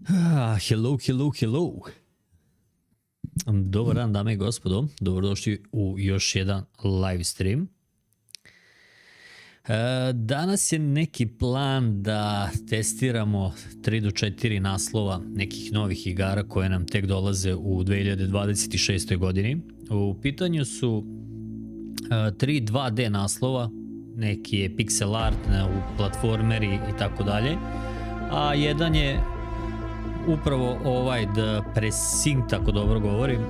Hello, hello, hello. Dobar dan, dame i gospodo. Dobrodošli u još jedan live stream. Danas je neki plan da testiramo 3 do 4 naslova nekih novih igara koje nam tek dolaze u 2026. godini. U pitanju su 3 2D naslova, neki je pixel art, platformeri i tako dalje. A jedan je upravo ovaj The Pressing, tako dobro govorim,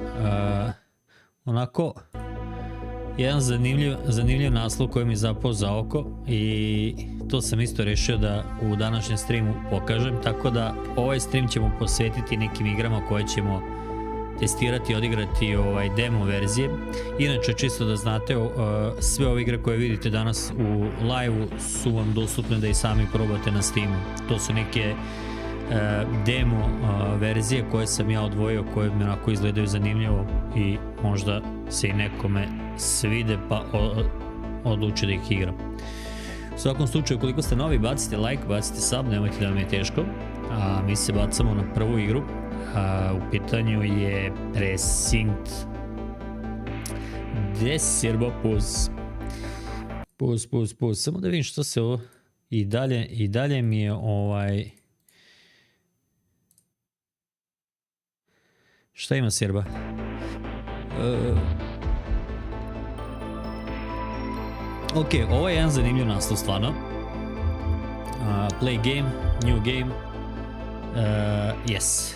onako jedan zanimljiv naslov koji mi je zapao za oko i to sam isto rešio da u današnjem streamu pokažem, tako da ovaj stream ćemo posvetiti nekim igrama koje ćemo testirati, odigrati demo verzije. Inače, čisto da znate, sve ove igre koje vidite danas u live-u su vam dostupne da i sami probate na Steamu. To su neke demo verzije koje sam ja odvojio, koje mi onako izgledaju zanimljivo i možda se i nekome svide pa odluči da ih igram. U svakom slučaju, koliko ste novi, bacite like, bacite sub, nemojte da vam je teško. A mi se bacamo na prvu igru. U pitanju je Pressing. Gde si Jerbo? Puz. Samo da vidim što se ovo i dalje mi je šta ima Serba? Ok, ovo je jedan zanimljiv naslov stvarno. Play game, new game. Yes.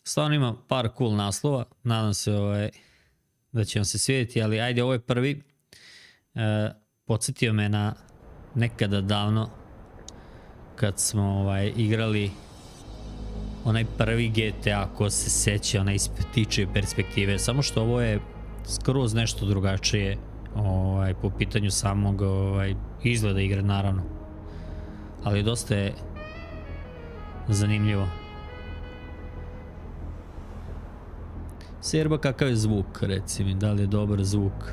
Stvarno ima par cool naslova. Nadam se da će vam se svidjeti, ali ajde, ovo je prvi. Podsjetio me na nekada davno kad smo igrali onaj prvi GTA, ko se seća, onaj iz ptičje perspektive, samo što ovo je skroz nešto drugačije po pitanju samog izgleda igre, naravno, ali dosta je zanimljivo. Serba, kakav je zvuk, reci mi, da li je dobar zvuk?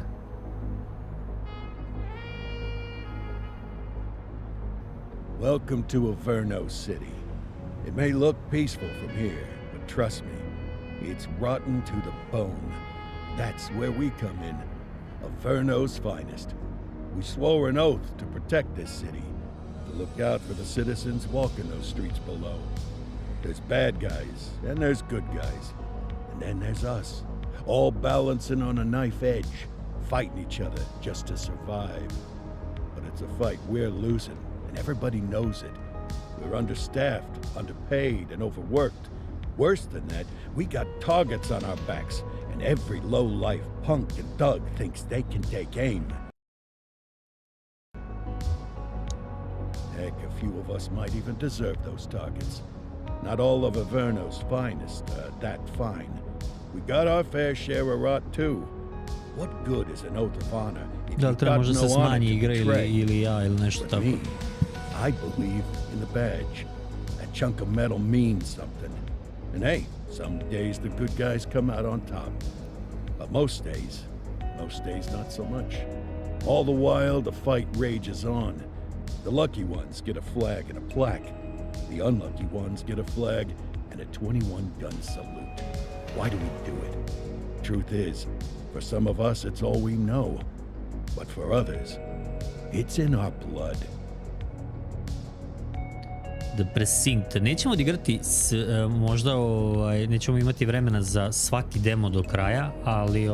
Welcome to Averno City. It may look peaceful from here, but trust me, it's rotten to the bone. That's where we come in, Averno's finest. We swore an oath to protect this city, to look out for the citizens walking those streets below. There's bad guys, and there's good guys. And then there's us, all balancing on a knife edge, fighting each other just to survive. But it's a fight we're losing. And everybody knows it. We're understaffed, underpaid, and overworked. Worse than that, we got targets on our backs, and every low-life punk and thug thinks they can take aim. Heck, a few of us might even deserve those targets. Not all of Averno's finest are that fine. We got our fair share of rot, too. What good is an oath of honor if you've got no honor to betray? But me, I believe in the badge. That chunk of metal means something. And hey, some days the good guys come out on top. But most days not so much. All the while, the fight rages on. The lucky ones get a flag and a plaque. The unlucky ones get a flag and a 21-gun salute. Why do we do it? Truth is, for some of us, it's all we know. But for others, it's in our blood. The Pressing. Nećemo odigrati, možda nećemo imati vremena za svaki demo do kraja, ali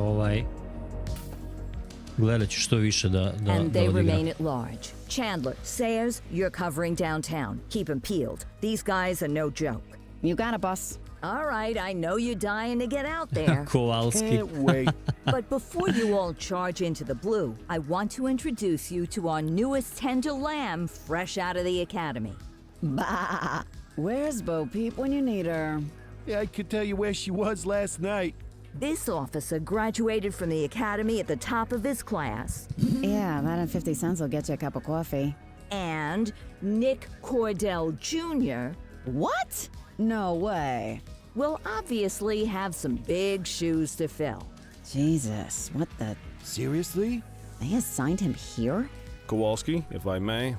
gledat ću što više da And they odigram. remain at large. Chandler, Sayers, you're covering downtown. Keep them peeled. These guys are no joke. You got it, boss. All right, I know you're dying to get out there. Kowalski. Can't wait. But before you all charge into the blue, I want to introduce you to our newest tender lamb fresh out of the academy. Bah! Where's Bo Peep when you need her? Yeah, I could tell you where she was last night. This officer graduated from the academy at the top of his class. Yeah, that and 50 cents will get you a cup of coffee. And Nick Cordell Jr. What? No way. will obviously have some big shoes to fill. Jesus, what the... Seriously? They assigned him here? Kowalski, if I may,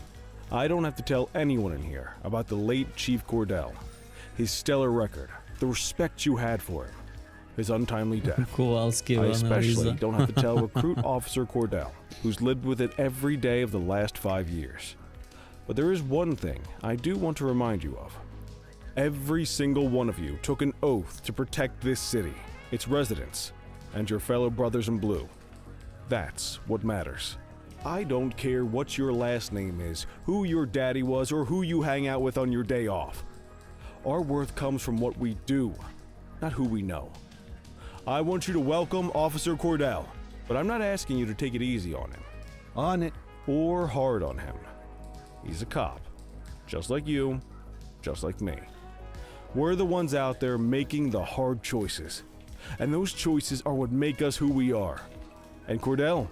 I don't have to tell anyone in here about the late Chief Cordell, his stellar record, the respect you had for him, his untimely death. Kowalski I analiza. especially don't have to tell Recruit Officer Cordell, who's lived with it every day of the last 5 years. But there is one thing I do want to remind you of. Every single one of you took an oath to protect this city, its residents, and your fellow brothers in blue. That's what matters. I don't care what your last name is, who your daddy was, or who you hang out with on your day off. Our worth comes from what we do, not who we know. I want you to welcome Officer Cordell, but I'm not asking you to take it easy on him. On it. Or hard on him. He's a cop, just like you, just like me. We're the ones out there making the hard choices, and those choices are what make us who we are. And Cordell,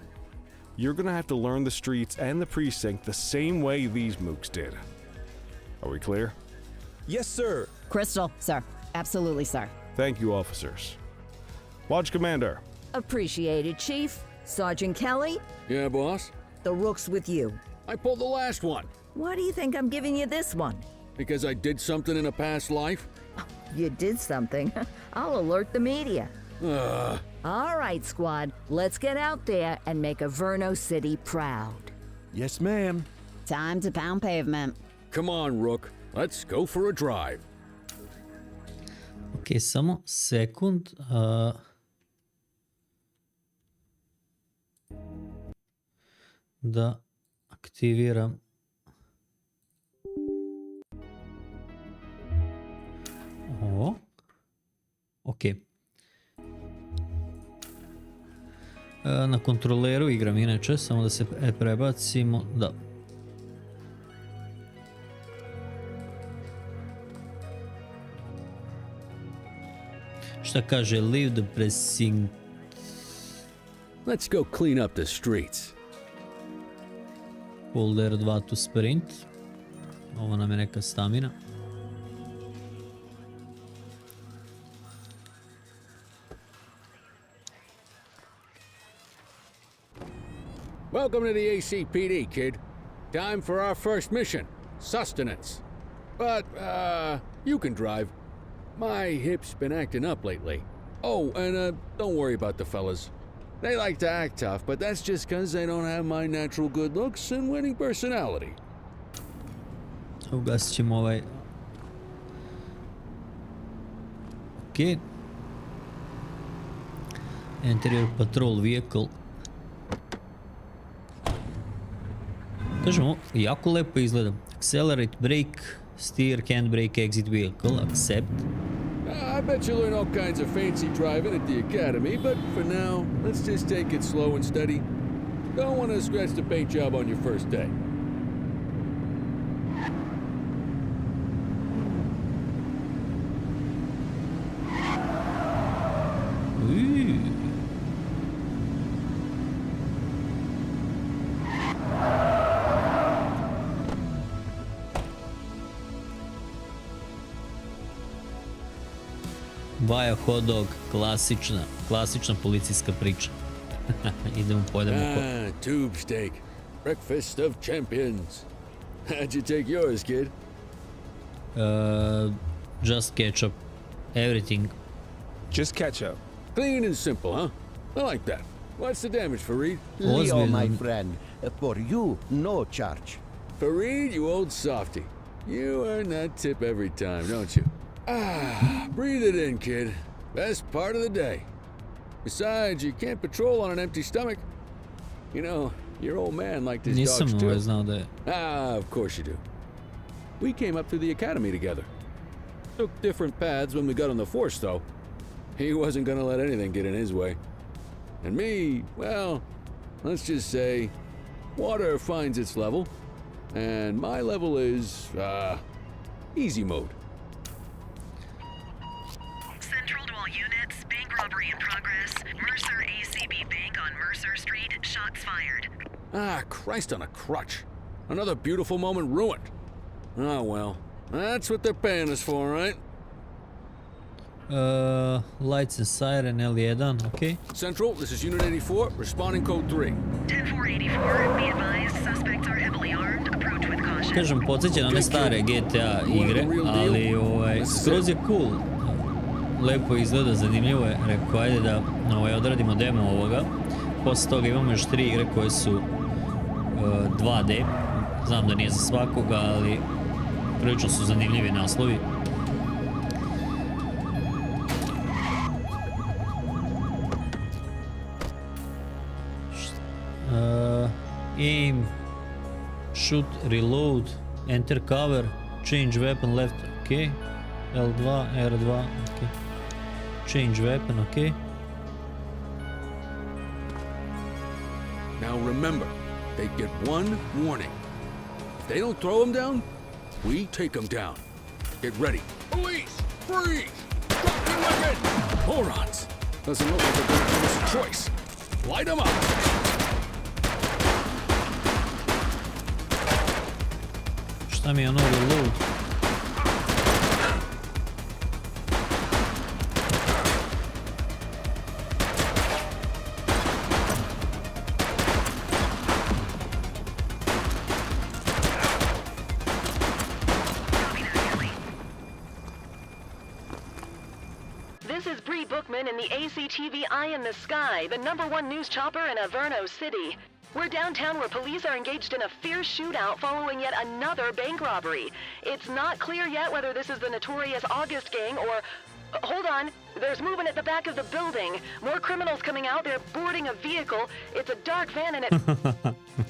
you're gonna have to learn the streets and the precinct the same way these mooks did. Are we clear? Yes, sir. Crystal, sir. Absolutely, sir. Thank you, officers. Watch Commander. Appreciated, Chief. Sergeant Kelly, Yeah, boss? the rook's with you. I pulled the last one. Why do you think I'm giving you this one? Because I did something in a past life? You did something. I'll alert the media. All right, squad. Let's get out there and make Averno City proud. Yes, ma'am. Time to pound pavement. Come on, Rook. Let's go for a drive. Ok, samo sekund. Da aktiviram. Ovo. Ok. Na kontroleru igram inače, samo da se prebacimo. Da. Šta kaže? Leave the precinct. Let's go clean up the streets. Folder 2 to sprint. Ovo nam je neka stamina. Welcome to the ACPD, kid. Time for our first mission, sustenance. But, you can drive. My hip's been acting up lately. Oh, and, don't worry about the fellas. They like to act tough, but that's just because they don't have my natural good looks and winning personality. Ugasit ćemo ovaj. Ok. Interior patrol vehicle. Kažemo, jako lepo izgleda. Accelerate, brake, steer, handbrake, exit vehicle, accept. I bet you learn all kinds of fancy driving at the academy, but for now, let's just take it slow and steady. Don't want to scratch the paint job on your first day. Baja hot dog, klasična policijska priča. Idemo, pojedemo. Tube steak, breakfast of champions. How'd you take yours, kid? Just ketchup. Everything. Just ketchup. Clean and simple, huh? I like that. What's the damage, Fareed? Leo, my Ozbiljan. friend. For you, no charge. Fareed, you old softy. You earn that tip every time, don't you? Breathe it in, kid. Best part of the day. Besides, you can't patrol on an empty stomach. You know, your old man liked his dogs Nisam too. znao da je. Of course you do. We came up through the academy together. Took different paths when we got on the force, though. He wasn't gonna let anything get in his way. And me, well, let's just say, water finds its level, and my level is, easy mode. Central to all units, bank robbery in progress. Mercer ACB Bank on Mercer Street, shots fired. Christ on a crutch. Another beautiful moment ruined. Oh well, that's what they're paying us for, right? Lights and siren L1, ok. Central, this is Unit 84, responding code 3. 10-484, be advised, suspects are heavily armed, approach with caution. Kažem, podsjeća na one stare GTA igre, ali skroz je cool. Lepo izgleda, zanimljivo je. Rekao, ajde da odradimo demo ovoga. Posle toga imamo još 3 igre koje su 2D. Znam da nije za svakoga, ali prilično su zanimljivi naslovi. Aim, shoot, reload, enter cover, change weapon left, ok. L2, R2, ok. Change weapon, ok. Now remember, they get one warning. If they don't throw them down, we take them down. Get ready. Police! Freeze! Drop your weapon! Morons! Doesn't look like they're going to give us a choice. Light them up! Šta mi je ono reload? This is Bree Bookman in the ACTV Eye in the Sky, the #1 news chopper in Averno City. We're downtown where police are engaged in a fierce shootout following yet another bank robbery. It's not clear yet whether this is the notorious August gang or... hold on, there's movement at the back of the building. More criminals coming out, they're boarding a vehicle. It's a dark van and it...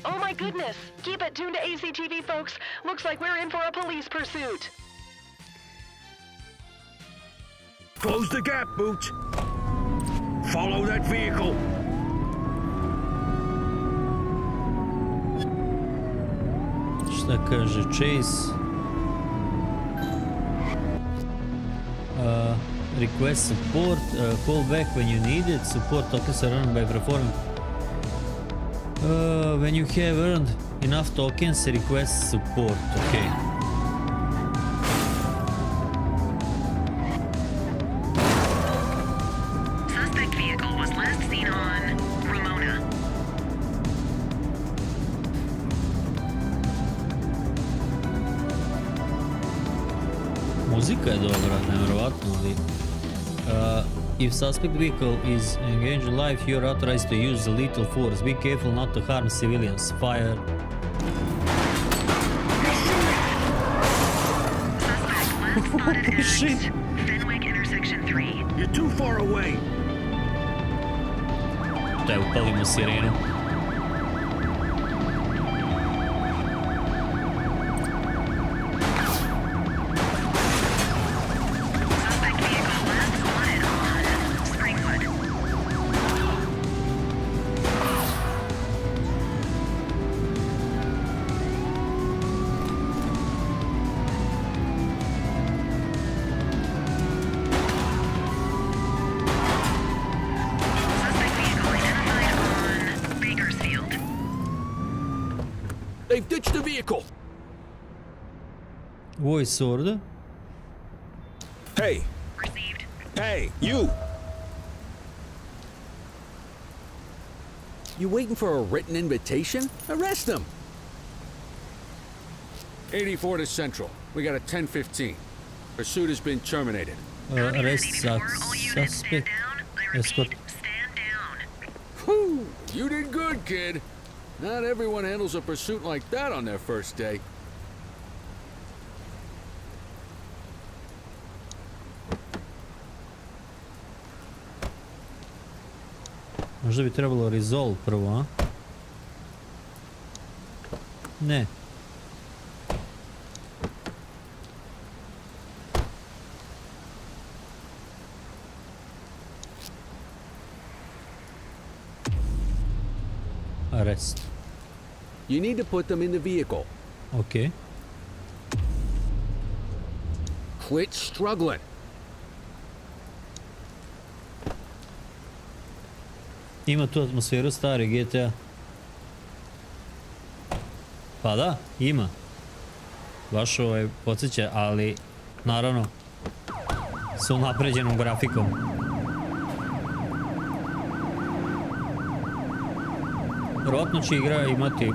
oh my goodness, keep it tuned to ACTV, folks. Looks like we're in for a police pursuit. Close the gap, Booch. Follow that vehicle. Šta kaže? Chase. Request support. Call back when you need it. Support tokens are earned by performing. When you have earned enough tokens, request support. Okay. Suspect vehicle was last seen on Ramona. Muzika je dobra, nevjerovatno, ali... if suspect vehicle is engaged in life, you are authorized to use the lethal force. Be careful not to harm civilians. Fire. Suspect last spotted at Shit. Fenwick intersection 3. You're too far away. Daj, upalimo sirenu. Suspect vehicle last spotted on Springwood. Suspect vehicle identified on Bakersfield. They've ditched the vehicle! Voice order. Hey! Received. Hey! You! You waiting for a written invitation? Arrest them! 84 to Central. We got a 10-15. Pursuit has been terminated. Arrest 84, all units stand suspect. down. I Escort. repeat, stand down. Whew! You did good, kid. Not everyone handles a pursuit like that on their first day. Možda bi trebalo resolve prvo, a? Ne. Arrest. You need to put them in the vehicle. Ok. Quit struggling. Ima tu atmosferu stare GTA. Pa da, ima. Baš podsjeća, ali naravno sa unapređenom grafikom. Vjerojatno će igra imati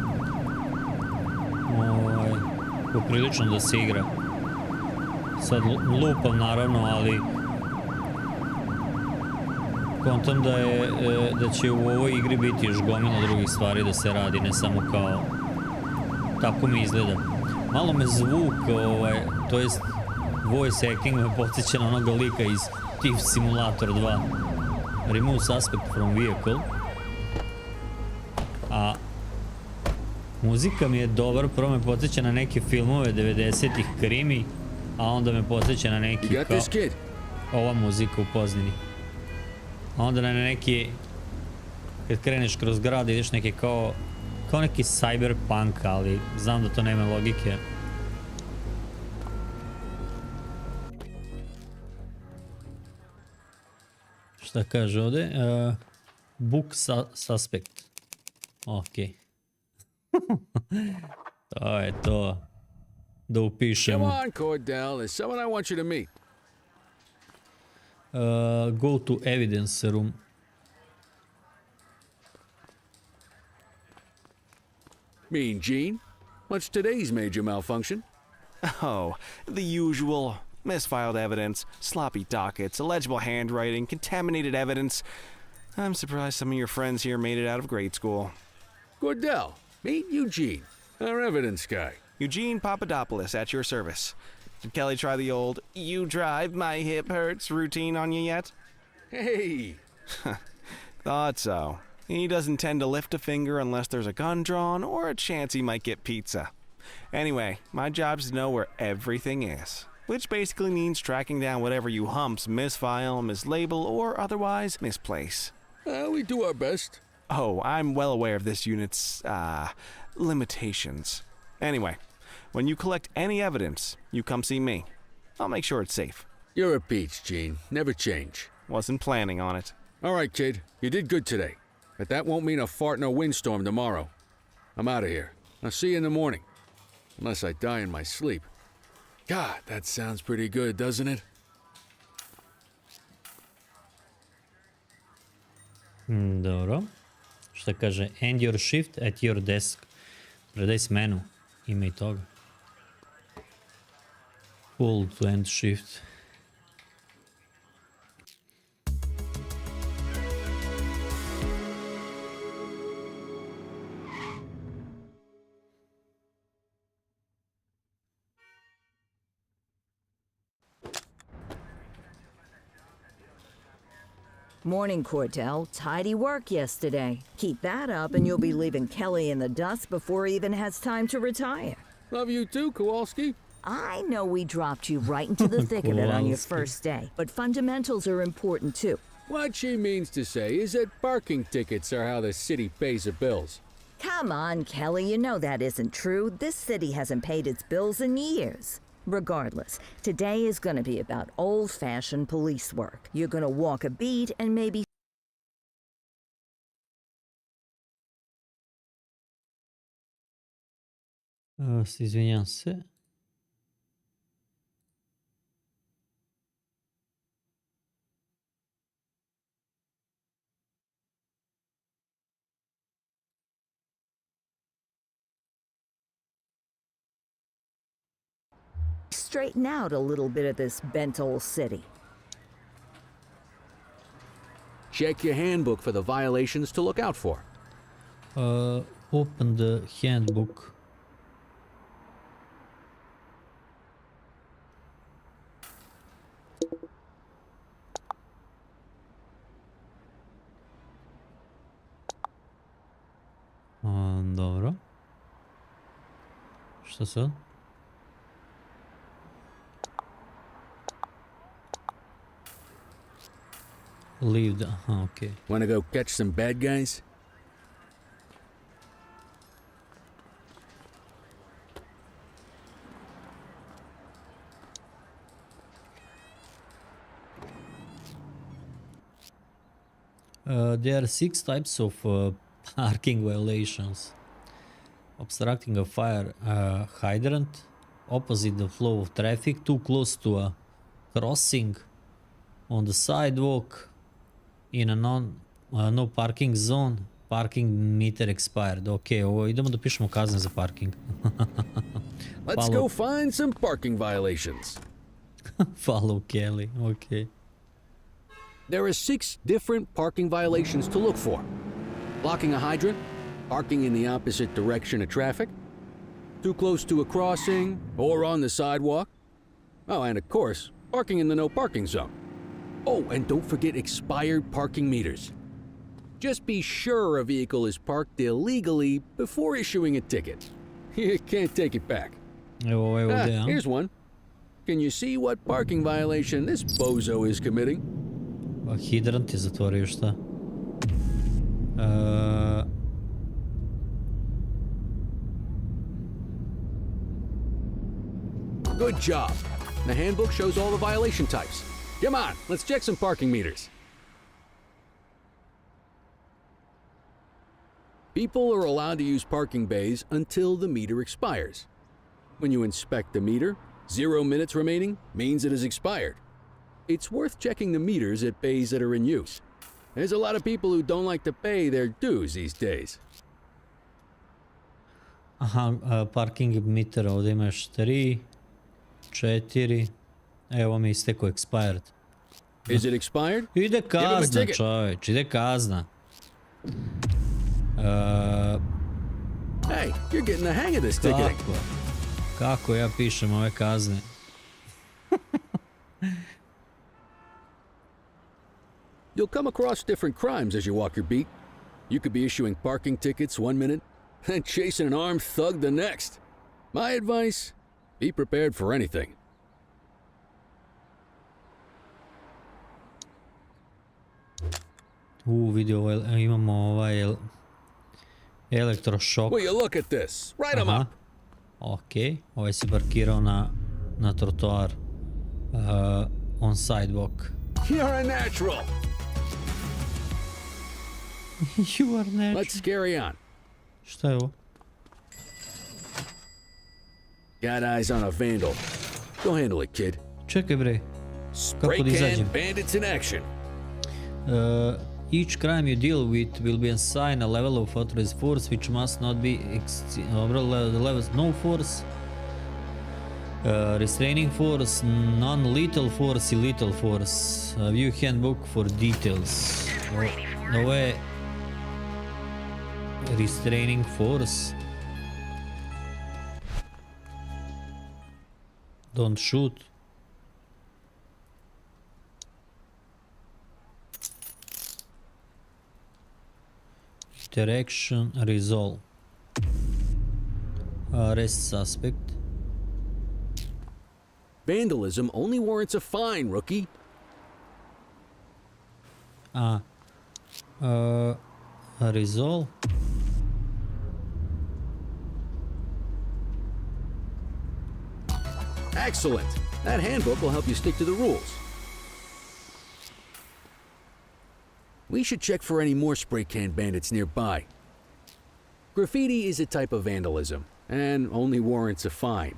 poprilično da se igra. Sad lupam naravno, ali kontam da će u ovoj igri biti još gomila drugih stvari da se radi, ne samo kao tako mi izgleda. Malo me zvuk, to jest voice acting me podsjeća na onoga lika iz Thief Simulator 2. Remove suspect from vehicle. A muzika mi je dobar, prvo me podsjeća na neke filmove 90-ih krimi, a onda me podsjeća na neki kao ova muzika u pozadini. A onda na neki, kad kreneš kroz grad ideš neki kao neki cyberpunk, ali znam da to nema logike. Šta kaže ovdje? Book suspect. Ok. To je to. Da upišemo. Come on, Cordell. There's someone I want you to meet. Go to evidence room. Mean Gene? What's today's major malfunction? Oh, the usual. Misfiled evidence, sloppy dockets, illegible handwriting, contaminated evidence. I'm surprised some of your friends here made it out of grade school. Cordell, meet Eugene, our evidence guy. Eugene Papadopoulos at your service. Did Kelly try the old "you drive, my hip hurts" routine on you yet? Hey! Thought so. He doesn't tend to lift a finger unless there's a gun drawn or a chance he might get pizza. Anyway, my job's to know where everything is, which basically means tracking down whatever you humps misfile, mislabel, or otherwise misplace. We do our best. Oh, I'm well aware of this unit's, limitations. Anyway, when you collect any evidence, you come see me. I'll make sure it's safe. You're a peach, Gene. Never change. Wasn't planning on it. All right, kid. You did good today. But that won't mean a fart in a windstorm tomorrow. I'm out of here. I'll see you in the morning. Unless I die in my sleep. God, that sounds pretty good, doesn't it? Dobro. Šta kaže? End your shift at your desk. Predaj smenu. Ima i toga. Pull to end shift. Morning, Cordell. Tidy work yesterday. Keep that up and you'll be leaving Kelly in the dust before he even has time to retire. Love you too, Kowalski. I know we dropped you right into the thick of it on your first day, but fundamentals are important too. What she means to say is that parking tickets are how the city pays the bills. Come on, Kelly, you know that isn't true. This city hasn't paid its bills in years. Regardless, today is going to be about old-fashioned police work. You're going to walk a beat and maybe... Izvinjam se. straighten out a little bit of this bent old city. Check your handbook for the violations to look out for. Open the handbook. Dobro. Šta sad? Leave the... Aha, okay. Wanna go catch some bad guys? There are 6 types of parking violations. Obstructing a fire hydrant, opposite the flow of traffic, too close to a crossing, On the sidewalk in a no parking zone, parking meter expired. Ok, ovo idemo da pišemo kazne za parking. Let's go find some parking violations. Follow Kelly, ok. There are 6 different parking violations to look for. Blocking a hydrant, parking in the opposite direction of traffic, too close to a crossing or on the sidewalk. Oh, and of course, parking in the no parking zone. Oh, and don't forget expired parking meters. Just be sure a vehicle is parked illegally before issuing a ticket. You can't take it back. Evo ovdje, a? Here's one. Can you see what parking violation this bozo is committing? Hidrant je zatvorio, šta? Good job. The handbook shows all the violation types. Come on, let's check some parking meters. People are allowed to use parking bays until the meter expires. When you inspect the meter, 0 minutes remaining means it is expired. It's worth checking the meters at bays that are in use. There's a lot of people who don't like to pay their dues these days. Aha, parking meter, ovdje imaš 3, 4, evo mi isteko expired. Is it expired? Ide kazna, čovječ, ide kazna. Hey, you're getting the hang of this ticketing. Kako ja pišem ove kazne? You'll come across different crimes as you walk your beat. You could be issuing parking tickets 1 minute and chasing an armed thug the next. My advice, be prepared for anything. Vidio ovo, imamo ovaj elektrošok. Will you look at this? Write them up. Ok, ovaj se parkirao na trotoar. On sidewalk. You're a natural. You are natural. Let's carry on. Šta je ovo? Got eyes on a vandal. Go handle it, kid. Čekaj bre. Kako da Spray izađem? can bandits in action. Each crime you deal with will be assigned a level of authorized force which must not be the levels no force, restraining force, non-lethal force i lethal force. View handbook for details. Ovo je restraining force. Don't shoot. Interaction, resolve. Arrest suspect. Vandalism only warrants a fine, rookie. Resolve. Excellent. That handbook will help you stick to the rules. We should check for any more spray can bandits nearby. Graffiti is a type of vandalism, and only warrants a fine.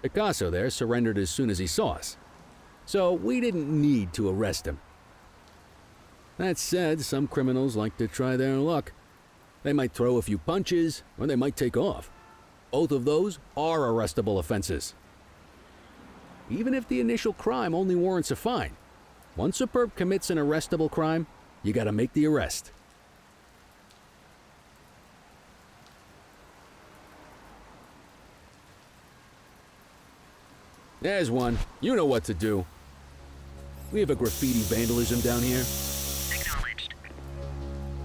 Picasso there surrendered as soon as he saw us, so we didn't need to arrest him. That said, some criminals like to try their luck. They might throw a few punches, or they might take off. Both of those are arrestable offenses. Even if the initial crime only warrants a fine, once a perp commits an arrestable crime, you gotta make the arrest. There's one. You know what to do. We have a graffiti vandalism down here. Acknowledged.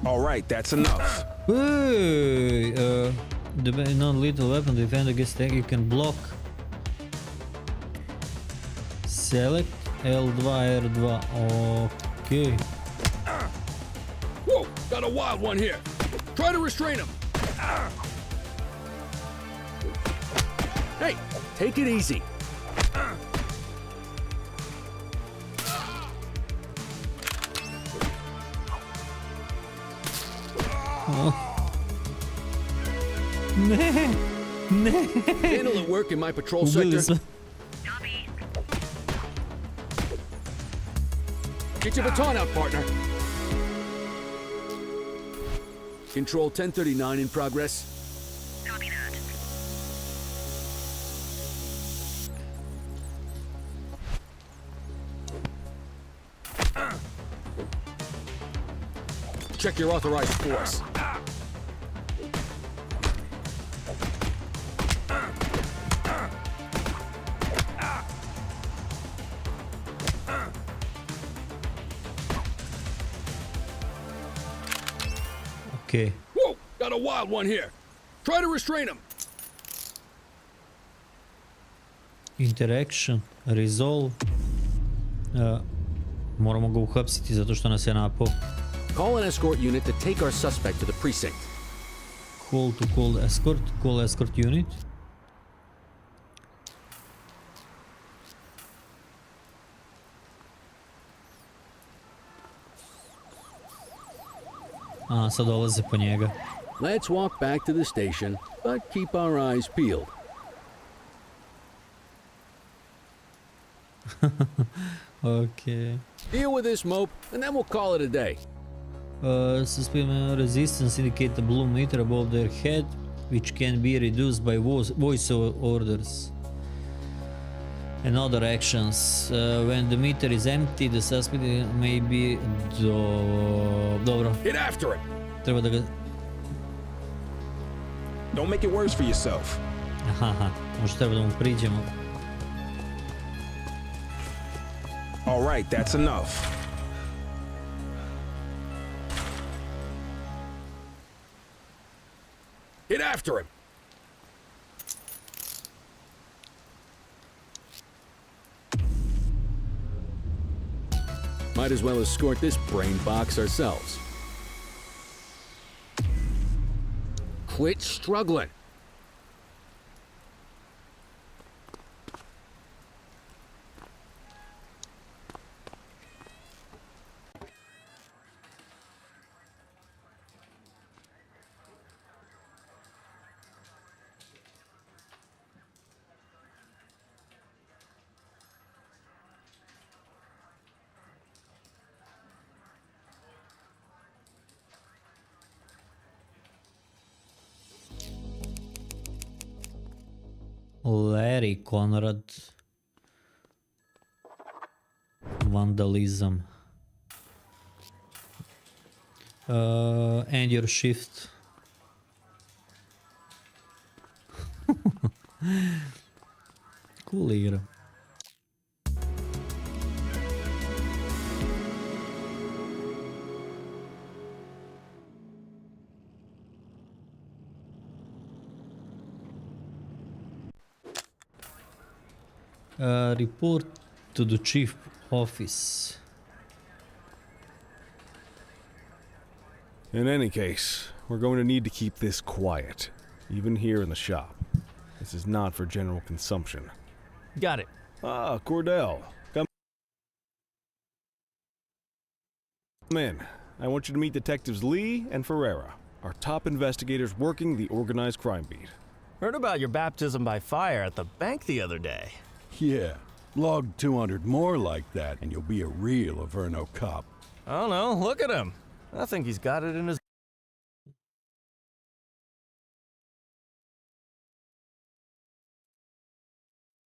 All right, that's enough. Hey, the non-lethal weapon defend against attack. You can block. Select L2, R2. Okay. Whoa! Got a wild one here. Try to restrain him. Hey, take it easy. Handle at work in my patrol sector. Copy. Get your baton out, partner. Control 1039 in progress. Copy that. Check your authorized force. Okay. Whoa! Got a wild one here. Try to restrain him. Interaction, resolve. Moramo ga uhapsiti zato što nas je napao. Call an escort unit to take our suspect to the precinct. Call to call escort. Call escort unit. A, sad dolaze po njega. Let's walk back to the station, but keep our eyes peeled. Okay. Deal with this mope, and then we'll call it a day. Suspicious resistance indicate the blue meter above their head, which can be reduced by voice orders and other actions. When the meter is empty, the suspect may be... Dobro. Get after him! Treba da ga... Don't make it worse for yourself. Aha, možda treba da mu priđemo. All right, that's enough. Get after him! Might as well escort this brain box ourselves. Quit struggling. Larry Conrad. Vandalism. End your shift. Cool igra. Report to the chief office. In any case, we're going to need to keep this quiet, even here in the shop. This is not for general consumption. Got it. Ah, Cordell. Come in. I want you to meet Detectives Lee and Ferreira, our top investigators working the organized crime beat. Heard about your baptism by fire at the bank the other day. Yeah, log 200 more like that and you'll be a real Averno cop. I don't know, look at him. I think he's got it in his...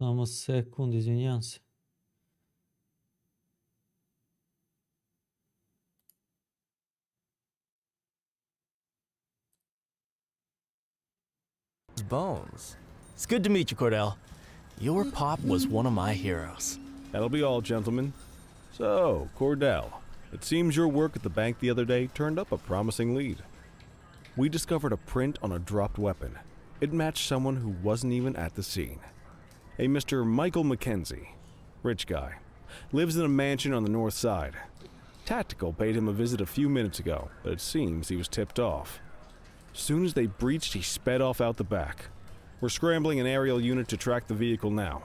Samo sekund, izvinjam se. bones. It's good to meet you, Cordell. Your pop was one of my heroes. That'll be all, gentlemen. So, Cordell, it seems your work at the bank the other day turned up a promising lead. We discovered a print on a dropped weapon. It matched someone who wasn't even at the scene. A Mr. Michael McKenzie, rich guy, lives in a mansion on the north side. Tactical paid him a visit a few minutes ago, but it seems he was tipped off. Soon as they breached, he sped off out the back. We're scrambling an aerial unit to track the vehicle now.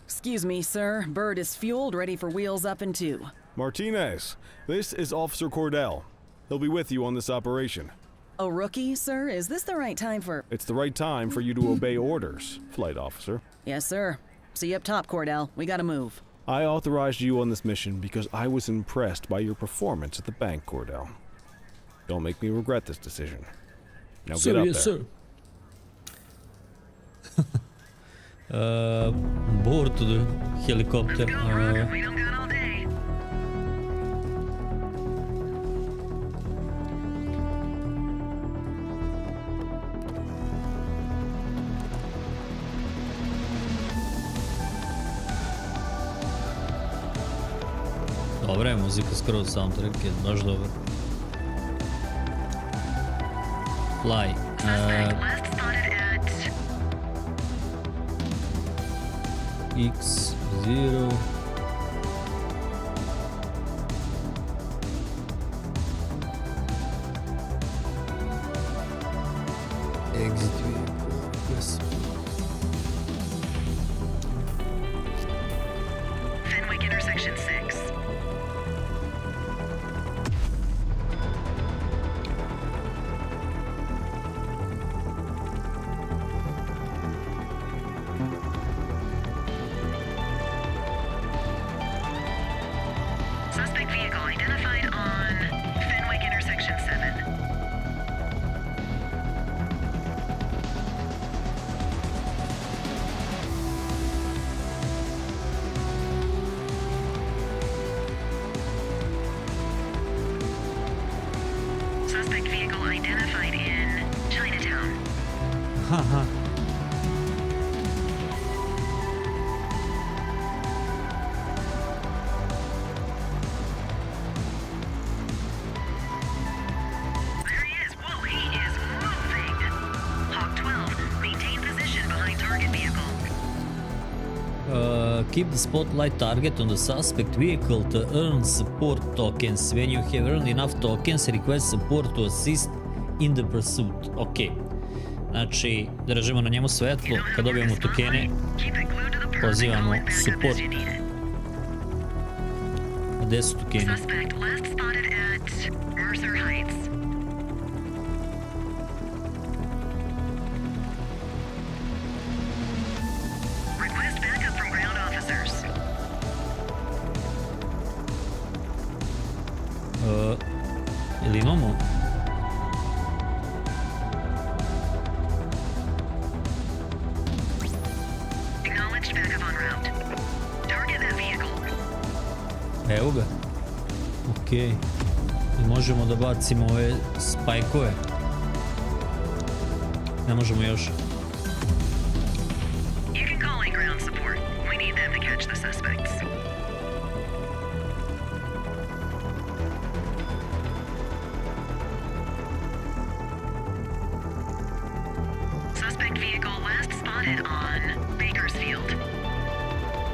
Excuse me, sir. Bird is fueled, ready for wheels up in 2. Martinez, this is Officer Cordell. He'll be with you on this operation. A rookie, sir? Is this the right time for... It's the right time for you to obey orders, Flight Officer. Yes, sir. See you up top, Cordell. We gotta move. I authorized you on this mission because I was impressed by your performance at the bank, Cordell. Don't make me regret this decision. Now Sir, get up yes, there. Sir. Board to the helicopter. We don't got all day. Dobra je muzika, skroz soundtrack je baš dobar. Fly. Last spotted at X0. Exit vehicle. Yes. Fenwick intersection 6. Suspect vehicle identified on Fenwick intersection 7. Suspect vehicle identified in Chinatown. Haha. There he is. Whoa, he is moving. Hawk 12, maintain position behind target vehicle. Keep the spotlight target on the suspect vehicle to earn support tokens. When you have earned enough tokens, request support to assist in the pursuit. Ok. Znači, držimo na njemu svetlo. Kad dobijemo tokene, Keep it glued to the perp. pozivamo Call it back up support. as you need it. A gde su tokeni? Suspect last spotted at Mercer Heights. Request backup from ground officers. Ili imamo? Acknowledged backup en route. Target that vehicle. Evo ga. Ok. I možemo da bacimo ove spajkove. Ne možemo još. You can call in ground support. We need them to catch the suspects. Suspect vehicle last spotted on Bakersfield.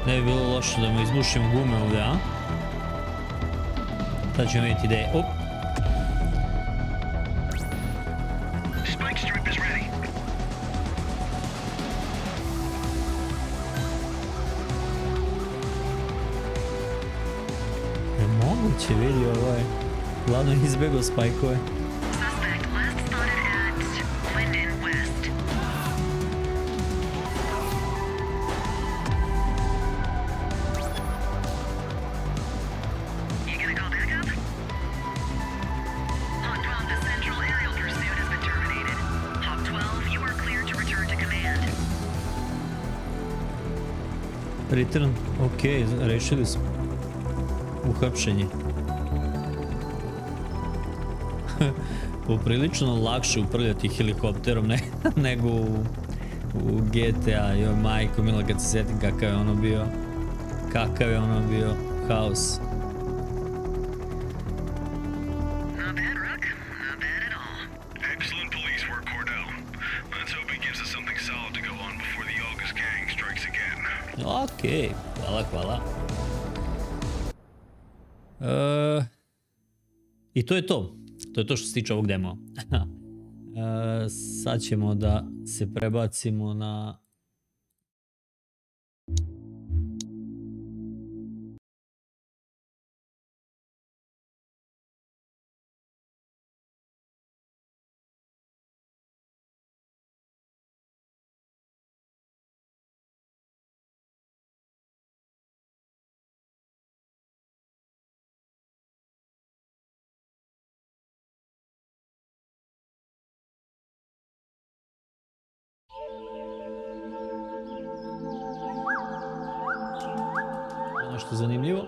Ne bi bilo loše da mu izbušimo gume ovdje, a? Sad ćemo vidjeti gdje je. Op! Spike strip is ready. Je moguće, vidi ovaj. Glavno je izbjegao spajkove. Suspect last spotted at Linden West. You gonna call backup? Hawk 12, the central aerial pursuit has been terminated. Hawk 12, you are cleared to return to command. Return, ok, rešili smo. Uhapšenje. Poprilično lakše upravljati helikopterom nego u GTA. Joj majko mila, kad se sjetim kakav je ono bio. Kakav je ono bio haos. Not bad, Rook. Not bad at all. Excellent police work, Cordell. Let's hope he gives us something solid to go on before the August gang strikes again. Ok, hvala, hvala. I to je to. To je to što se tiče ovog demo. Sad ćemo da se prebacimo na Nešto zanimljivo.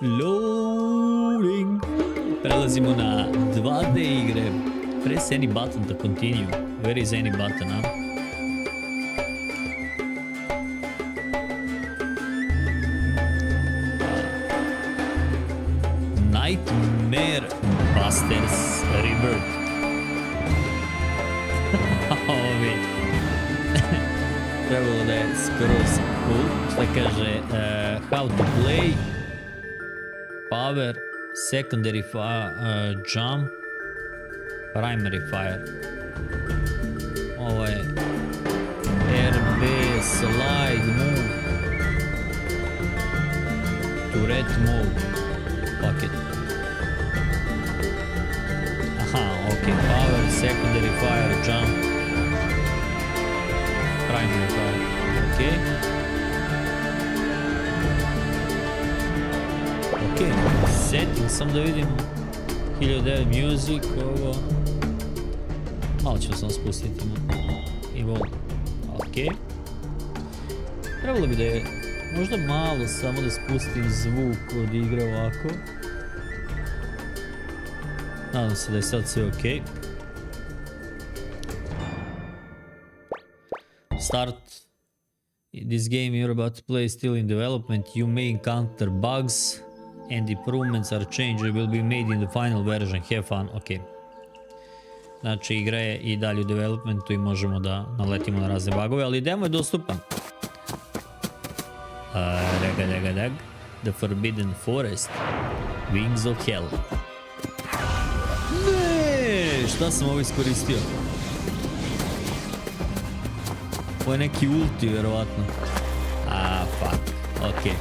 Loading. Prelazimo na 2D igre. Press any button to continue. Where is any button, huh? Nightmare Busters Rebirth. Ovi. Trebalo da je skroz cool. Šta kaže? How to play. Power. Secondary jump. Primary fire. Ovo je RB, slide, move. Turret move. Paket. Aha, ok. Power, secondary fire, jump. Primary fire. Ok. Ok. Setting, sam da vidim. 1009 music, ovo. Malo ću sam spustiti na Evolve. Ok. Trebalo bi da je možda malo samo da spustim zvuk od igre ovako. Nadam se da je sad sve ok. Start. This game you're about to play is still in development. You may encounter bugs and improvements are changed will be made in the final version. Have fun. Ok. Znači igra je i dalje u developmentu i možemo da naletimo na razne bugove, ali demo je dostupan. The Forbidden Forest. Wings of Hell. Ne, šta sam ovo iskoristio? Ovo je neki ulti, verovatno. Fuck. Ok.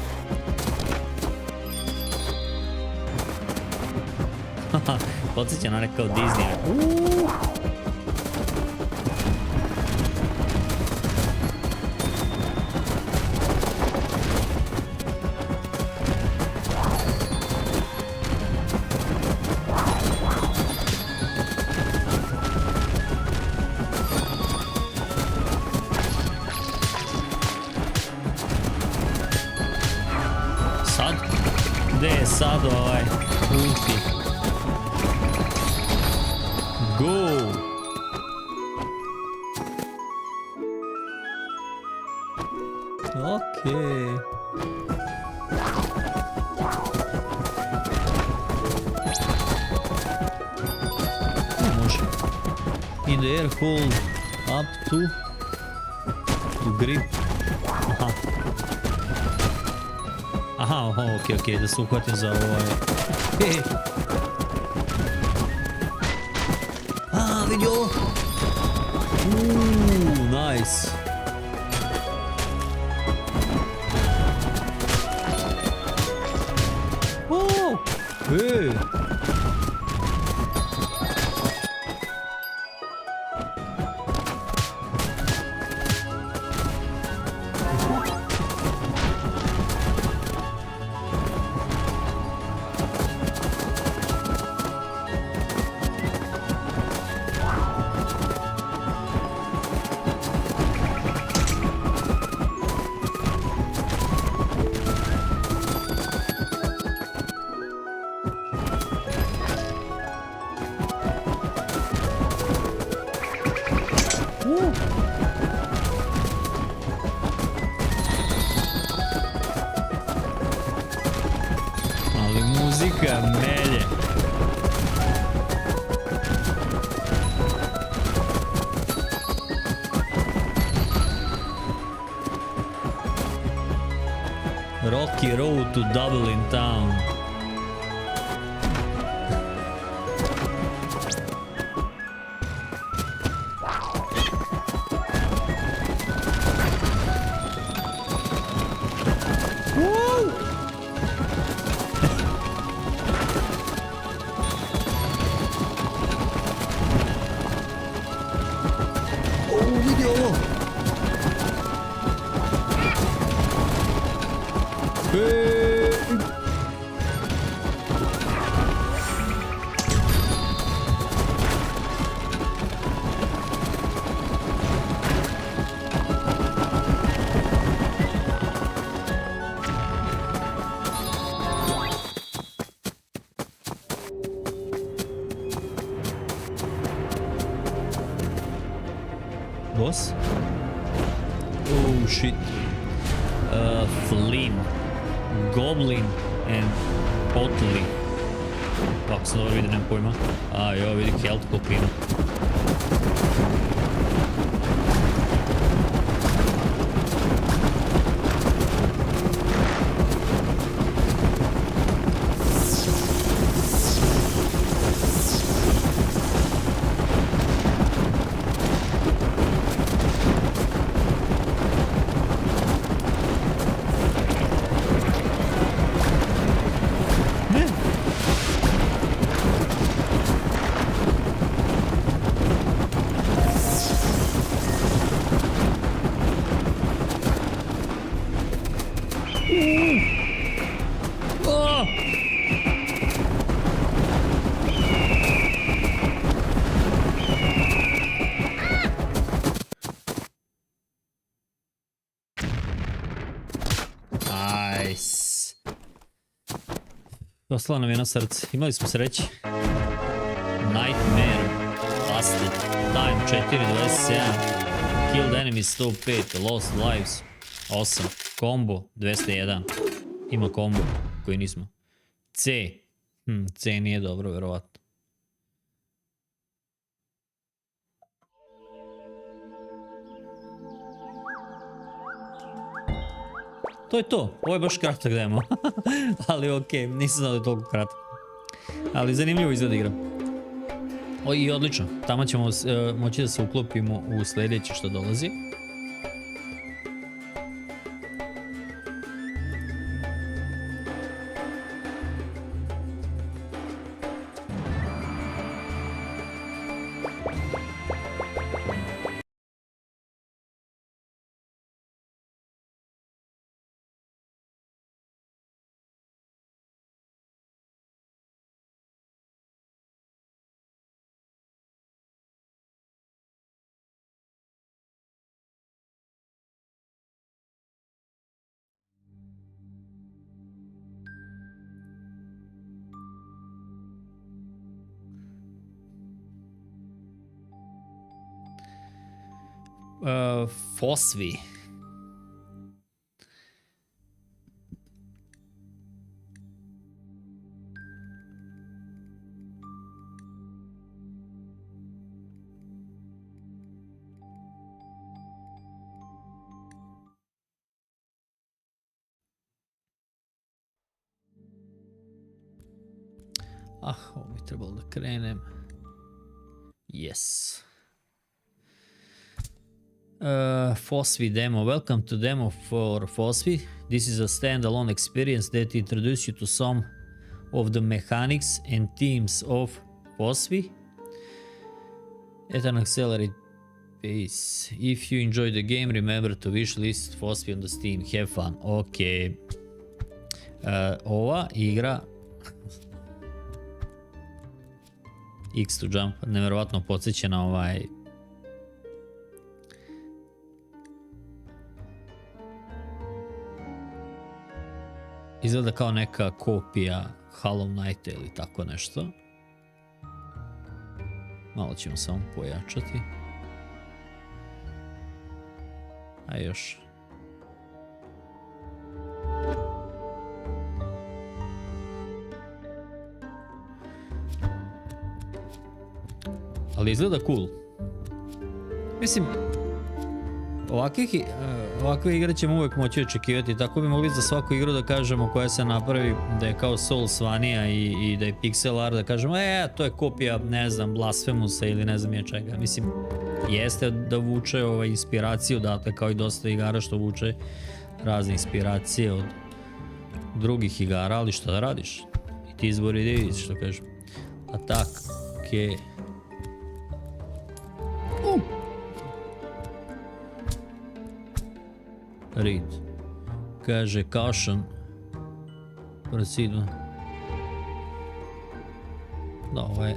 Podsjeća na nekao Disney. Sad? Gde je sad ovaj ulti? Go! Okay. Može. In the air, hold up to grip. Aha. Aha, ok, da se uhvatim za ovaj. Vidi ovo. Nice. Ali muzika melje. Rocky Road to Dublin Town. Oh shit. Flynn, Goblin and Potli. Ako sam dobro vidio, nemam pojma. A jo, vidi health koliko ima. Ostalo nam jedno srce. Imali smo sreći. Nightmare. Busted. Time 4.27. Killed enemies 105. Lost lives 8. Combo 201. Ima combo koji nismo. C. C nije dobro, verovatno. To je to. Ovo je baš kratak demo. Ali okej, nisam znao da je toliko kratak. Ali zanimljivo izgleda igra. I odlično. Tamo ćemo moći da se uklopimo u sljedeće što dolazi. Fosvi. Ovo bi trebalo da krenem. Yes. Fosvi demo. Welcome to demo for Fosvi. This is a standalone experience that introduces you to some of the mechanics and themes of Fosvi at an accelerated pace. If you enjoy the game, remember to wishlist Fosvi on the Steam. Have fun. Ok. Ova igra X to jump nevjerovatno podsjeća na ovaj izgleda kao neka kopija Hollow Knighta ili tako nešto. Malo ćemo samo pojačati. A još. Ali izgleda cool. Mislim, ovakve igre ćemo uvijek moći očekivati, tako bi mogli za svaku igru da kažemo koja se napravi da je kao Soulsvanija i da je pixel art, da kažemo to je kopija, ne znam, Blasphemousa ili ne znam je čega. Mislim, jeste da vuče inspiraciju, dakle kao i dosta igara što vuče razne inspiracije od drugih igara, ali što da radiš? I ti izbori David, što kažem. Atak, okej. Read. Kaže caution. Proceed. Da, ovo je.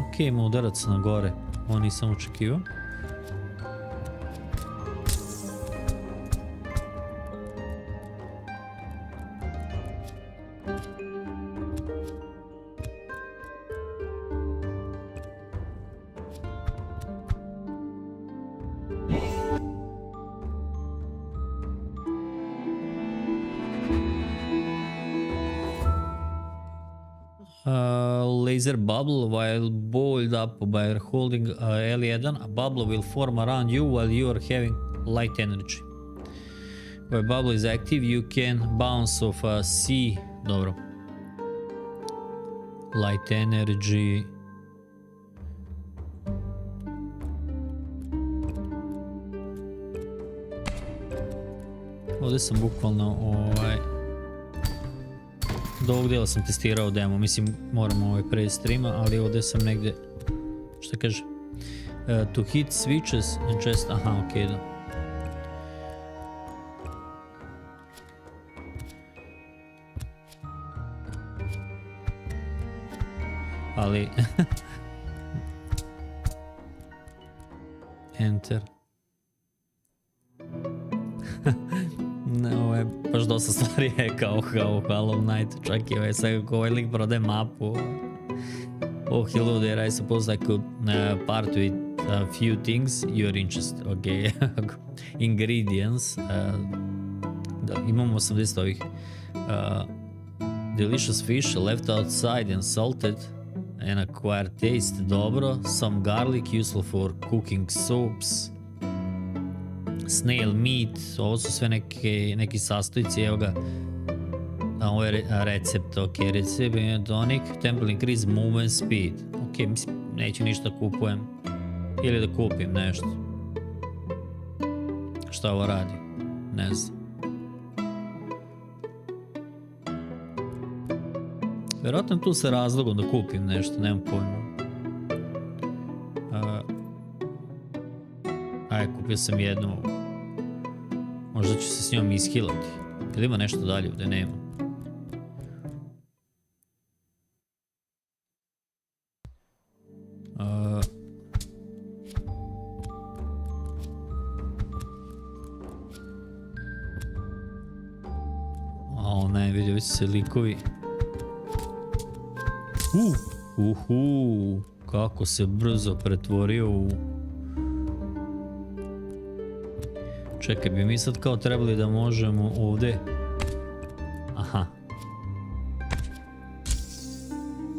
Ok, ima udarac na gore. Ovo nisam očekivao. Laser bubble while balled up by holding L1, a bubble will form around you while you are having light energy. When bubble is active, you can bounce off a C. Dobro. Light energy. Ovdje sam bukvalno do ovog dijela sam testirao demo, mislim moramo pre streama, ali ovdje sam negdje, šta kaže, to hit switches and just, aha, ok, da. Ali, enter. Ovo je baš dosta stvari je kao Hollow Knight, čak i ovaj sve kako ovaj lik prodaje mapu. Oh, hello there, I suppose I could part with a few things you're interested. Ok, ingredients. Da, imamo 80 ovih. Delicious fish left outside and salted and acquired taste, dobro. Some garlic useful for cooking soups. Snail meat, ovo su sve neki sastojci, evo ga. Ovo je recept, ok, recept, tonic, temple increase movement speed. Ok, mislim, neću ništa kupujem. Ili da kupim nešto. Šta ovo radi? Ne znam. Vjerojatno tu sa razlogom da kupim nešto, nemam pojma. Aj, kupio sam jednu. Možda ću se s njom ishilati. Ili ima nešto dalje ovdje? Nema. O ne, vidio već se likovi. Kako se brzo pretvorio u... Čekaj, bi mi sad kao trebali da možemo ovdje... Aha.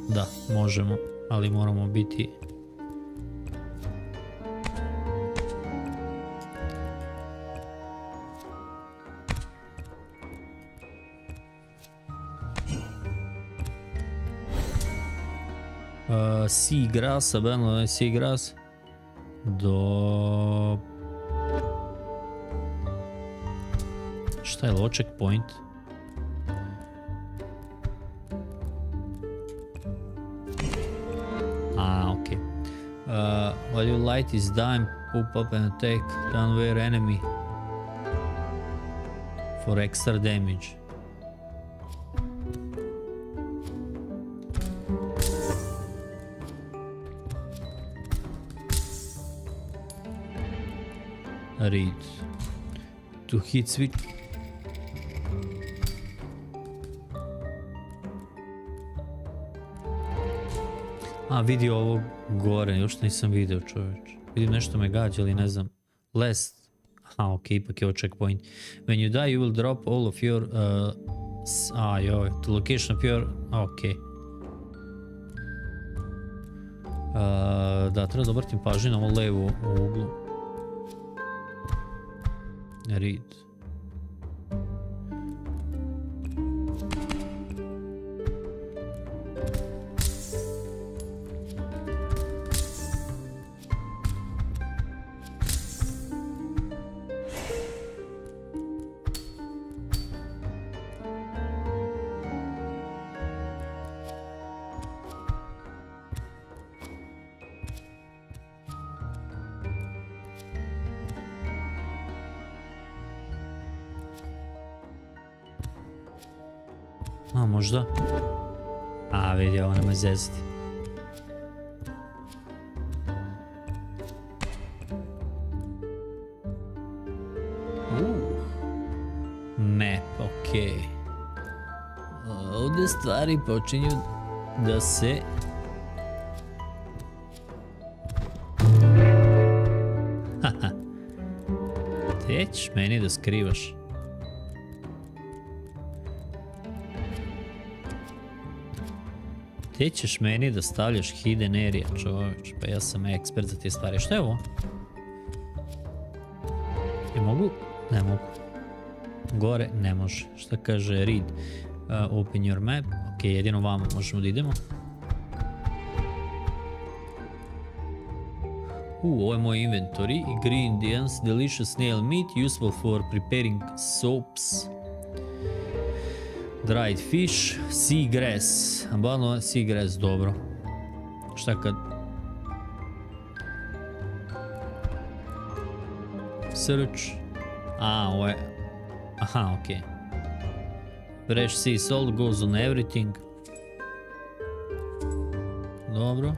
Da, možemo, ali moramo biti... Seagrass, abandoned je seagrass. Do... Šta je ovo checkpoint? Ok. While you light his dime, poop up and attack downward enemy for extra damage. Read. To hit switch. A, vidio ovo gore, još nisam video, čovječ. Vidim nešto me gađa, ali ne znam. Last. Aha, ok, ipak je ovo checkpoint. When you die, you will drop all of your... joj, to location of your... Ok. Da, treba da obratim pažnju na ovo levo u uglu. Read. A, možda? A, vidi, ovo nema zezati. Map, okej. Ovdje stvari počinju da se... Haha. Te ćeš meni da skrivaš. Te ćeš meni da stavljaš hidden area, čovječ. Pa ja sam ekspert za te stvari. Šta je ovo? Je mogu? Ne mogu. Gore ne može. Šta kaže read? Open your map. Ok, jedino vamo možemo da idemo. Ovo je moj inventory. Ingredients, delicious snail meat, useful for preparing soaps. Dried fish, sea grass. Abandoned sea grass, dobro. Šta kad... Search. Ovo je... Aha, okej. Fresh sea salt goes on everything. Dobro.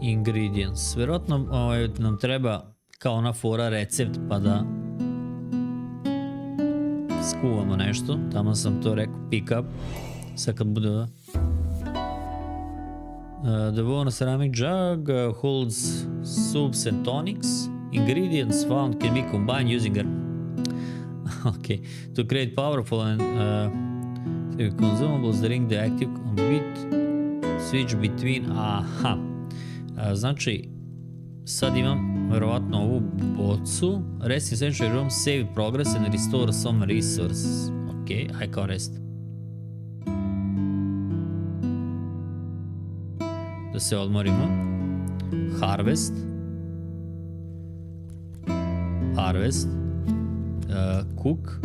Ingredients. Vjerojatno nam treba kao ona fora recept pa da skuvamo nešto. Tamo sam to rekao pick up. Sad kad bude... The bone ceramic jug holds soups and tonics. Ingredients found can be combined using a... Okay. To create powerful and consumables during the active bit switch between... Aha. Znači, sad imam verovatno ovu bocu. Rest in century room, save progress and restore some resources. Ok, aj kao rest. Da se odmorimo. Harvest. Harvest. Cook.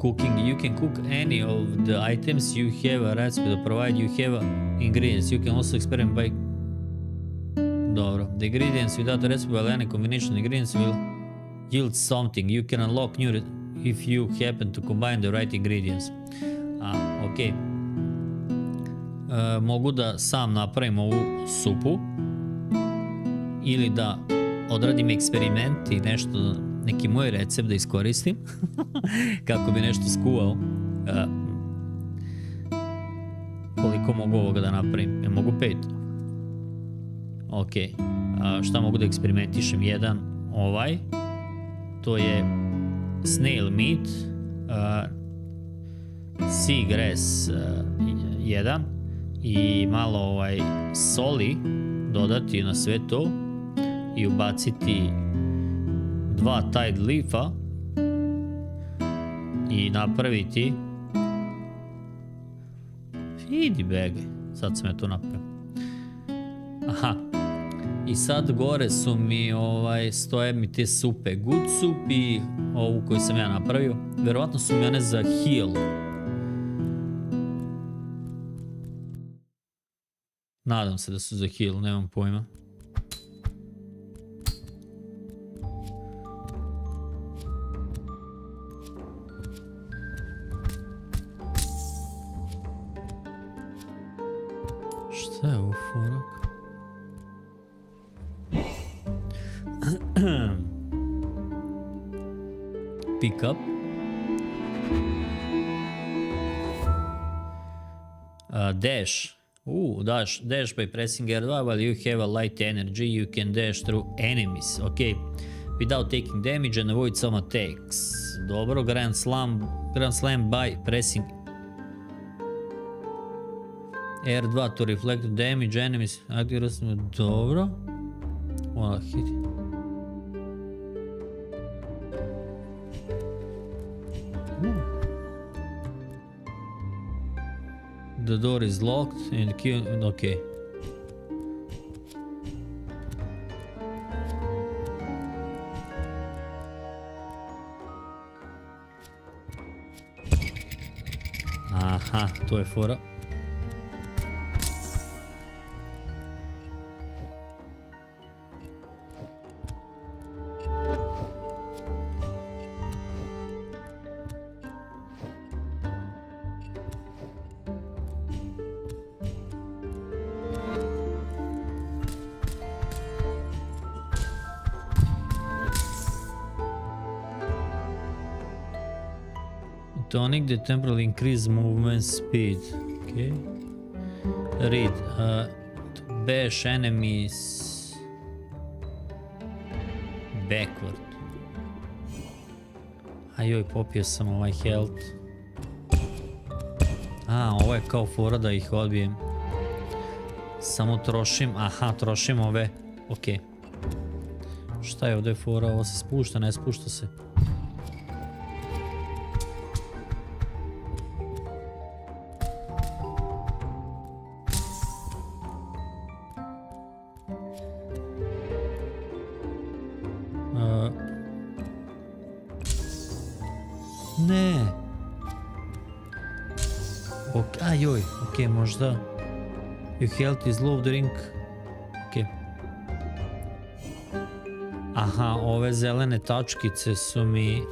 Cooking. You can cook any of the items you have a recipe to provide. You have ingredients. You can also experiment by... Dobro. The ingredients without a recipe, while any combination of ingredients will yield something. You can unlock new if you happen to combine the right ingredients. Ok. Mogu da sam napravim ovu supu ili da odradim eksperiment i nešto, neki moj recept da iskoristim kako bi nešto skuvao. Koliko mogu ovoga da napravim? Ja mogu 5. Ok, šta mogu da eksperimentišem? Jedan, ovaj, to je snail meat, sea grass, jedan, i malo soli dodati na sve to i ubaciti 2 tide leafa i napraviti... Vidi bege, sad sam ja to napravio. Aha. I sad gore su mi, stoje mi te supe. Good soup i ovu koju sam ja napravio. Verovatno su mi one za heal. Nadam se da su za heal, nemam pojma. Šta je ovo forak? Pick up. Dash. Dash by pressing R2 while you have a light energy. You can dash through enemies. Okay. Without taking damage and avoid some attacks. Dobro. Grand slam by pressing R2 to reflect damage enemies. Dobro. Ona hit. The door is locked and key. Okay. Aha, to je fora. Tonic the temporarily increase movement speed. Okay. Read. To bash enemies backward. Ajoj, popio sam ovaj health. Ovo je kao fora da ih odbijem. Samo trošim, trošim ove. Ok. Šta je ovdje fora? Ovo se spušta, ne spušta se. Ne. Ajoj, ok, možda. Your health is low, drink. Ok. Aha, ove zelene tačkice su mi...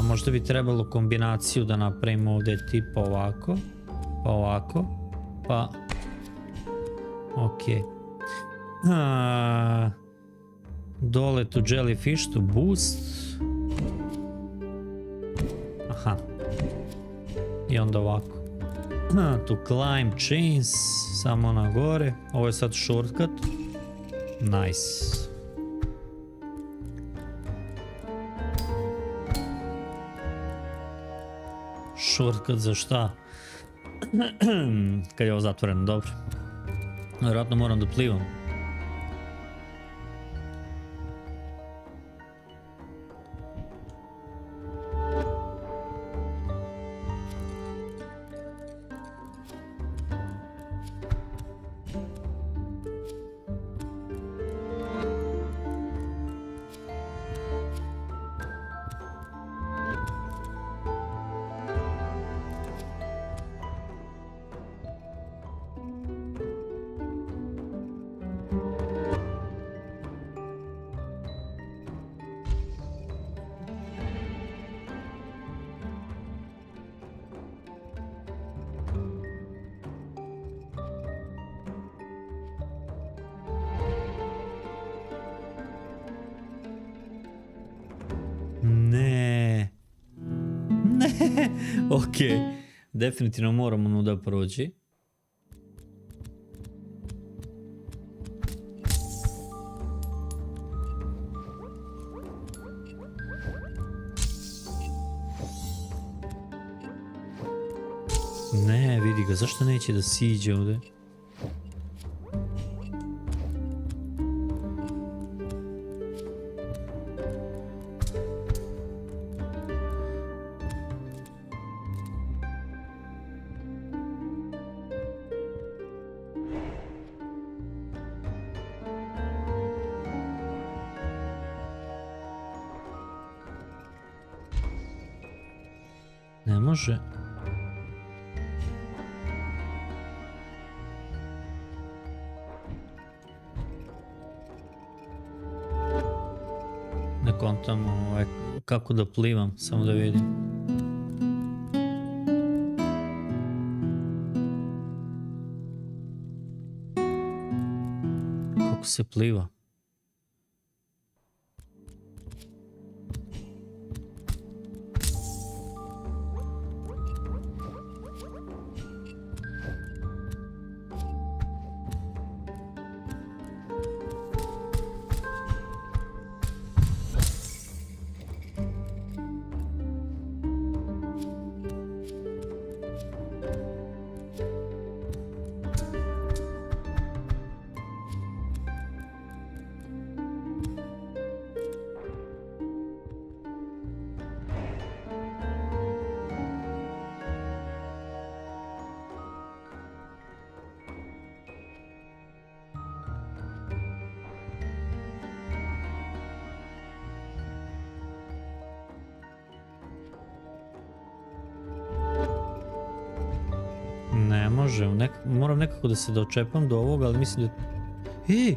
možda bi trebalo kombinaciju da napravimo ovdje tipa ovako. Pa ovako. Pa... Ok. Dole to jellyfish to boost. Aha. I onda ovako. To climb chains. Samo na gore. Ovo je sad shortcut. Nice. Shortcut za šta? Kad je ovo zatvoreno, dobro. Vjerojatno moram da plivam. Ok, definitivno moramo nuda proći. Ne, vidi ga, zašto neće da siđe ovdje? Ne može. Ne kontam kako da plivam, samo da vidim. Kako se pliva? Ne može, moram nekako da se dočepam do ovoga, ali mislim da... Ej!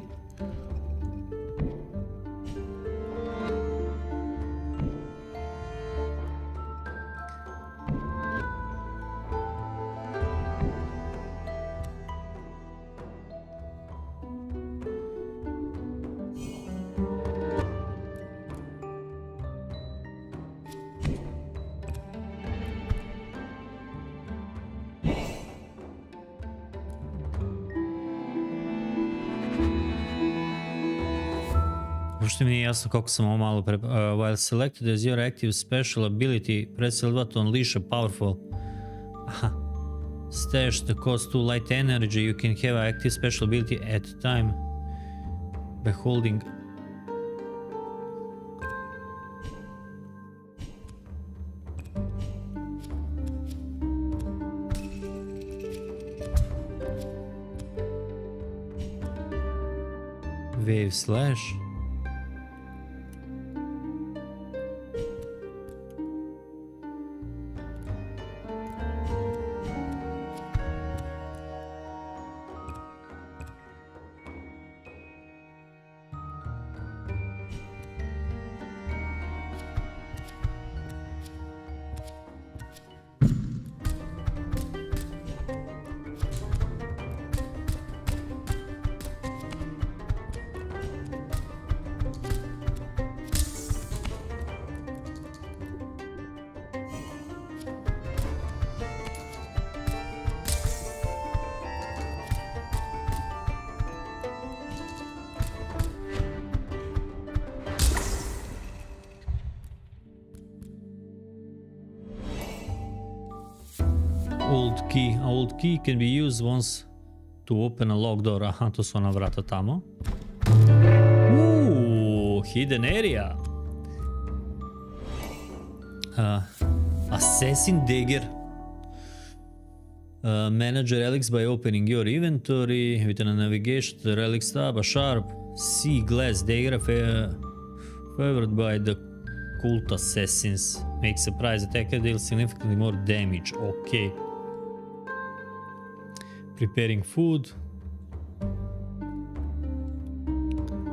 Uopšte mi nije jasno kako sam ovo malo while selected as your active special ability, press L2 to unleash a powerful. Aha. Stash the cost to light energy. You can have an active special ability at time by holding. Wave slash. Old key. A old key can be used once to open a locked door. Aha, to su ona vrata tamo. Hidden area. Assassin dagger. Manage relics by opening your inventory with a navigation to the relics tab. A sharp sea glass dagger favored by the cult assassins. Makes surprise attacker deal significantly more damage. Okay. Preparing food.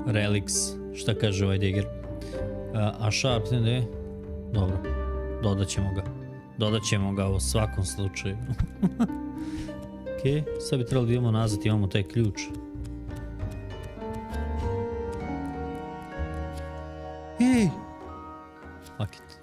Relics. Šta kaže ovaj dagger? A sharp, ne? Dobro. Dodat ćemo ga u svakom slučaju. Ok, sad bi trebalo da idemo nazad, imamo taj ključ. Ej! Fuck it.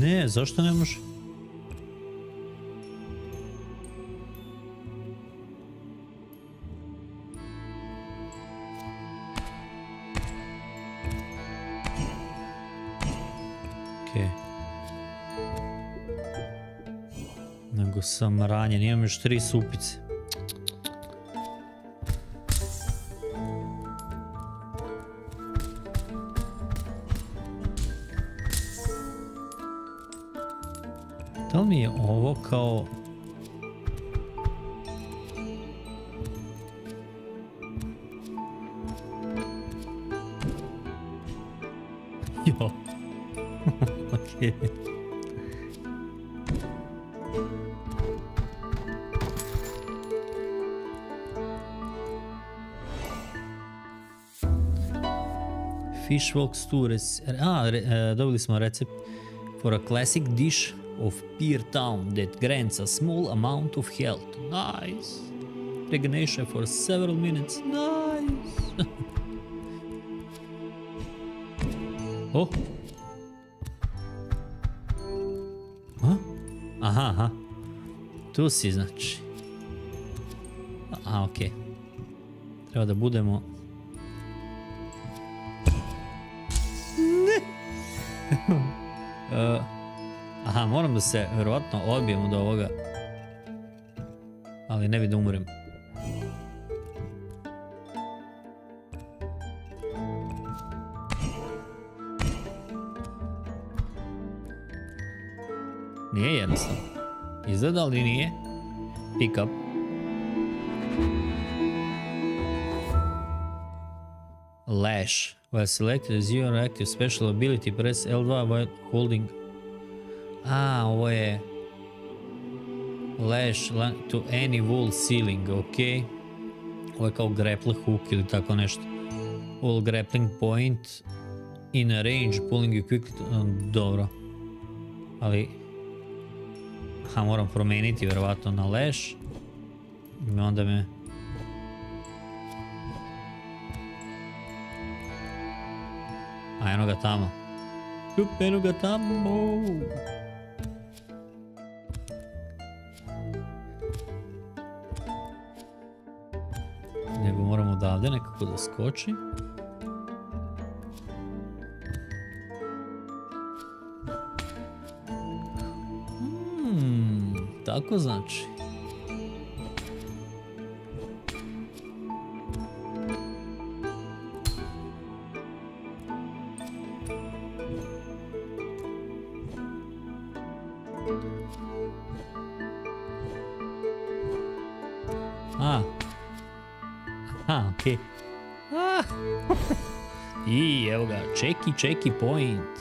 Ne, zašto ne može? Okej. Nego sam ranjen, imam još 3 supice. Da li mi je ovo kao... Jo. Okej. Fish walk stew. Dobili smo recept for a classic dish of Pier Town that grants a small amount of health. Nice. Regeneration for several minutes. Nice. Oh. Aha. Tu si znači. Okej. Treba da budemo... Aha, moram da se verovatno odbijem od ovoga. Ali ne bi da umrem. Nije jednostavno. Izgleda li nije? Pick up. Lash. While selected as your active special ability, press L2 while holding... ovo je... Lash to any wall ceiling, ok. Ovo je kao grapple hook ili tako nešto. All grappling point in a range, pulling you quickly... Dobro. Ali... moram promijeniti vjerovatno na lash. I onda me... eno ga tamo. Eno ga tamo. Nego moramo odavde nekako da skočim. Tako znači. Okej. I evo ga, checky point.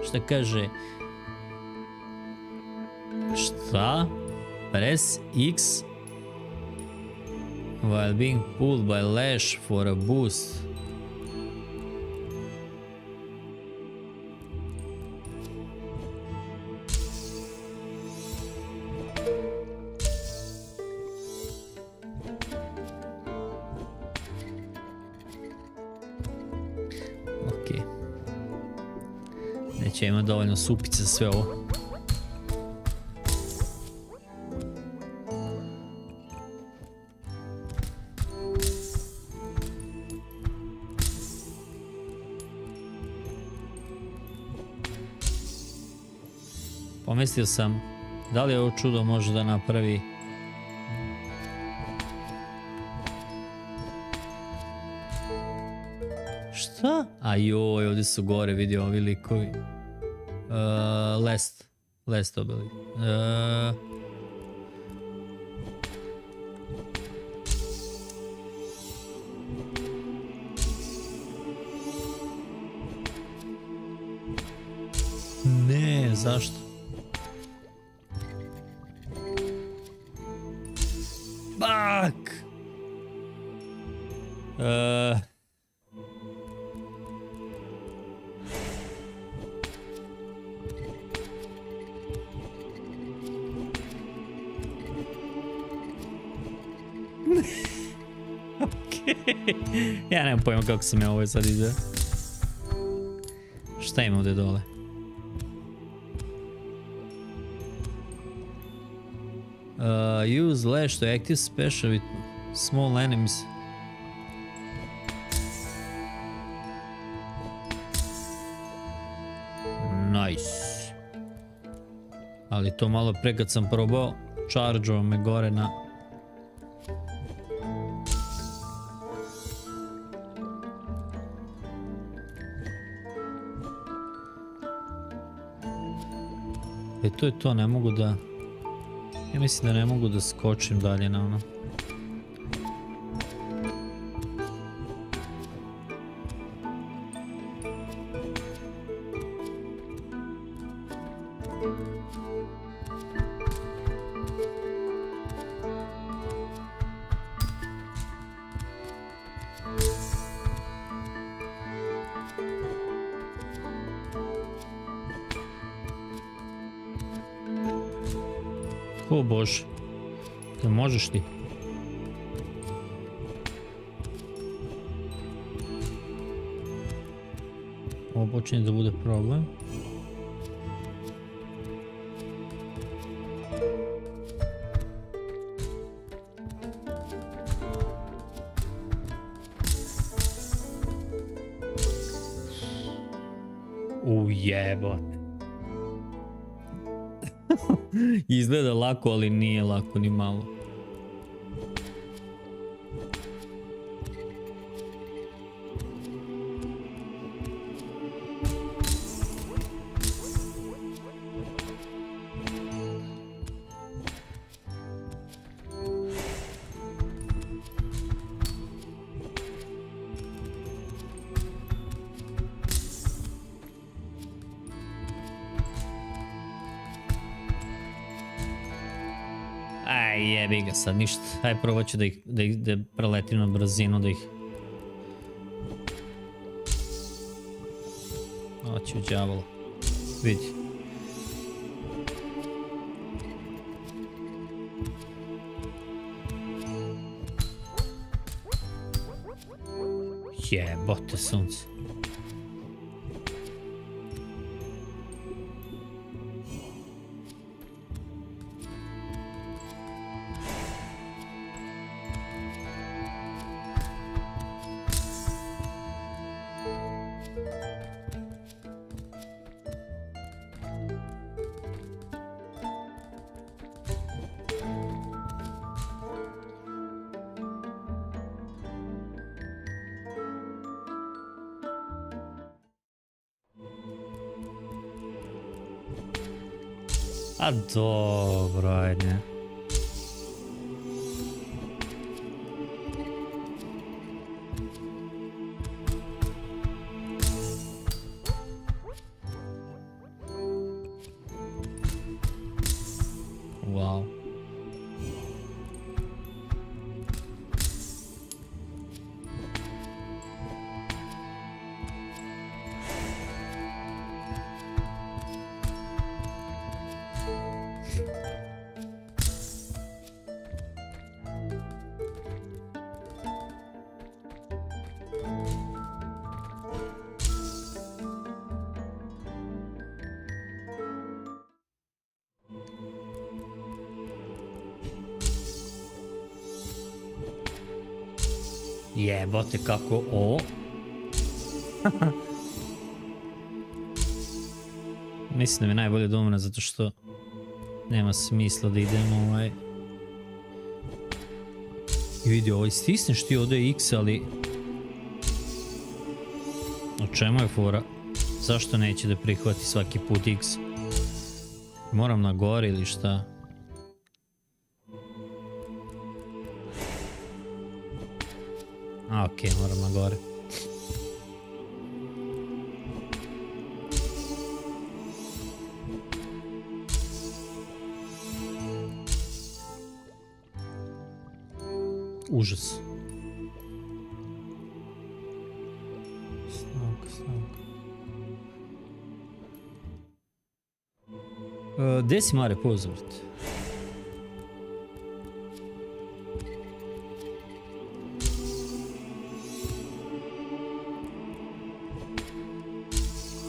Šta kaže? Šta? Press X while being pulled by lash for a boost. Ok. Neće imati dovoljno supice za sve ovo. Pomislio sam, da li ovo čudo može da napravi šta? A joj, ovdje su gore, vidio ovi likovi. Last obeli. Ne, zašto? Fuck! Ja nemam pojma kako sam ja ovo sad izveo. Šta ima ovdje dole? Use lash to active special with small enemies. Nice. Ali to malo pre kad sam probao, charge-ovo me gore na... To je to, ne mogu da... Ja mislim da ne mogu da skočim dalje na ono. O Bože, da možeš ti? Ovo počinje da bude problem. Ujebote. Izgleda lako, ali nije lako ni malo. Aj, jebi ga sad, ništa. Aj, probat ću da preletim na brzinu, da ih... Oći u djavola. Vidi. Jebote sunce. A dobro, ajde. Wow. Jebote kako ovo. Mislim da mi je najbolje da umre zato što nema smisla da idemo I vidi ovo, stisneš ti ovdje X, ali... O čemu je fora? Zašto neće da prihvati svaki put X? Moram na gore ili šta? Okej, moram na gore. Užas. Gdje si Mare pozvrt?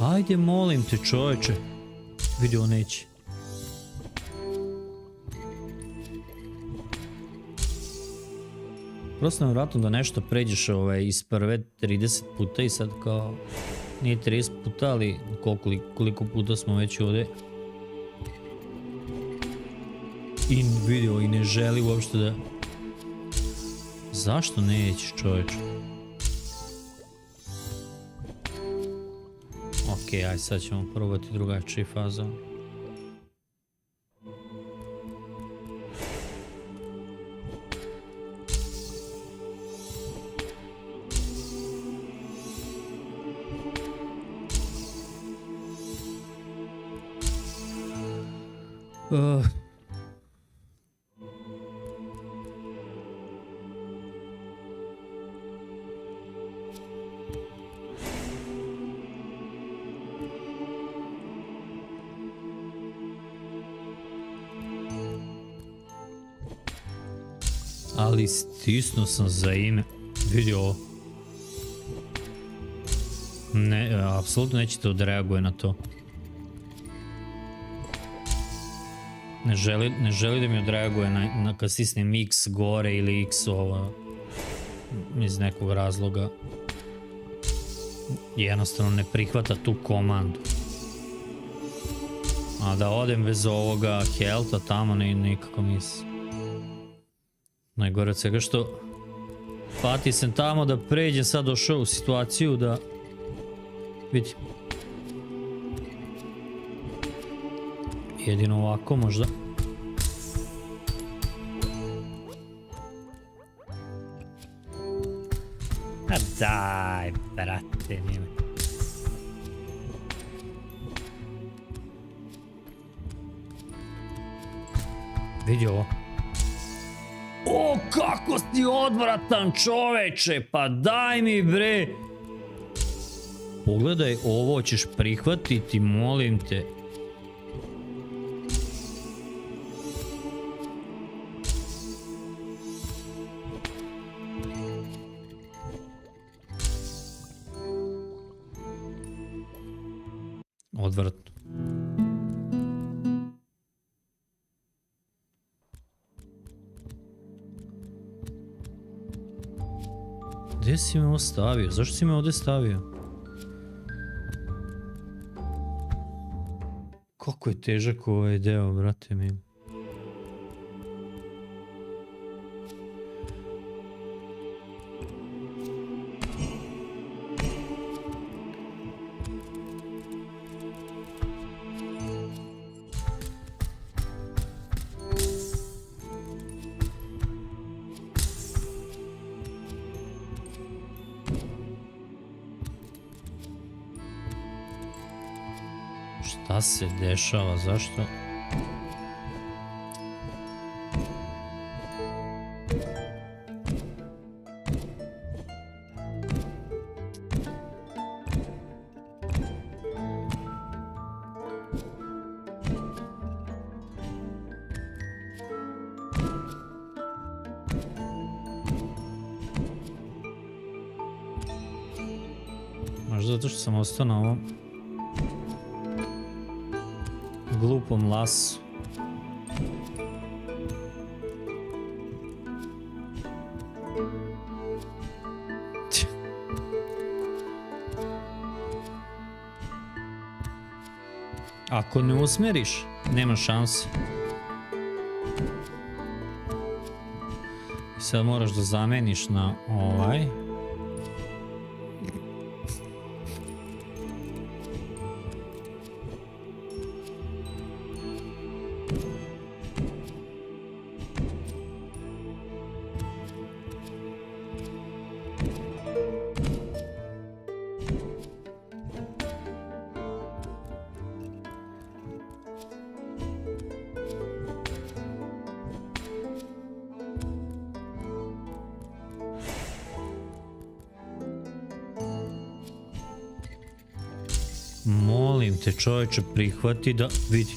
Ajde, molim te, čovječe. Vidio neće. Prosto nevjerojatno da nešto pređeš iz prve 30 puta i sad kao... Nije 30 puta, ali koliko puta smo već ovdje. I vidio i ne želi uopšte da... Zašto nećeš, čovječe? Okej, aj sad ćemo probati drugačiji fazon. Ali stisnuo sam za ime. Vidi ovo. Ne, apsolutno nećete odreaguje na to. Ne želi da mi odreaguje na kad stisnem X gore ili X ovo. Iz nekog razloga. Jednostavno ne prihvata tu komandu. A da odem bez ovoga healtha tamo nikako mislim. Najgore od svega što pati sam tamo da pređem, sad došao u situaciju da vidi. Jedino ovako možda. A daj, brate, nije. Vidi ovo. O, kako si odvratan, čoveče, pa daj mi bre. Pogledaj, ovo ćeš prihvatiti, molim te. Odvratno. Gdje si me ostavio? Zašto si me ovdje stavio? Kako je težak ovaj deo, brate mi. Šta se dešava? Zašto? Možda zato što sam ostao na ovom glupom lasu. Ako ne usmeriš, nema šanse. I sad moraš da zameniš na ovaj. Molim te, čovječe, prihvati da vidi.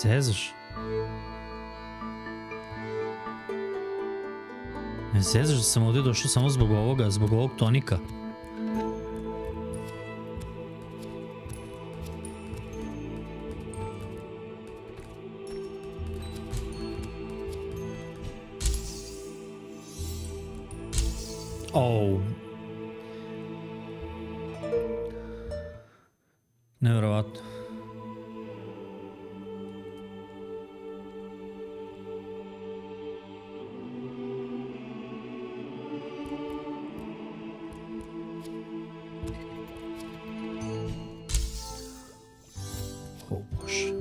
Zezaš? Ne zezaš da sam ovdje došao samo zbog ovoga, zbog ovog tonika? Oh. Nevjerovatno. O Bože.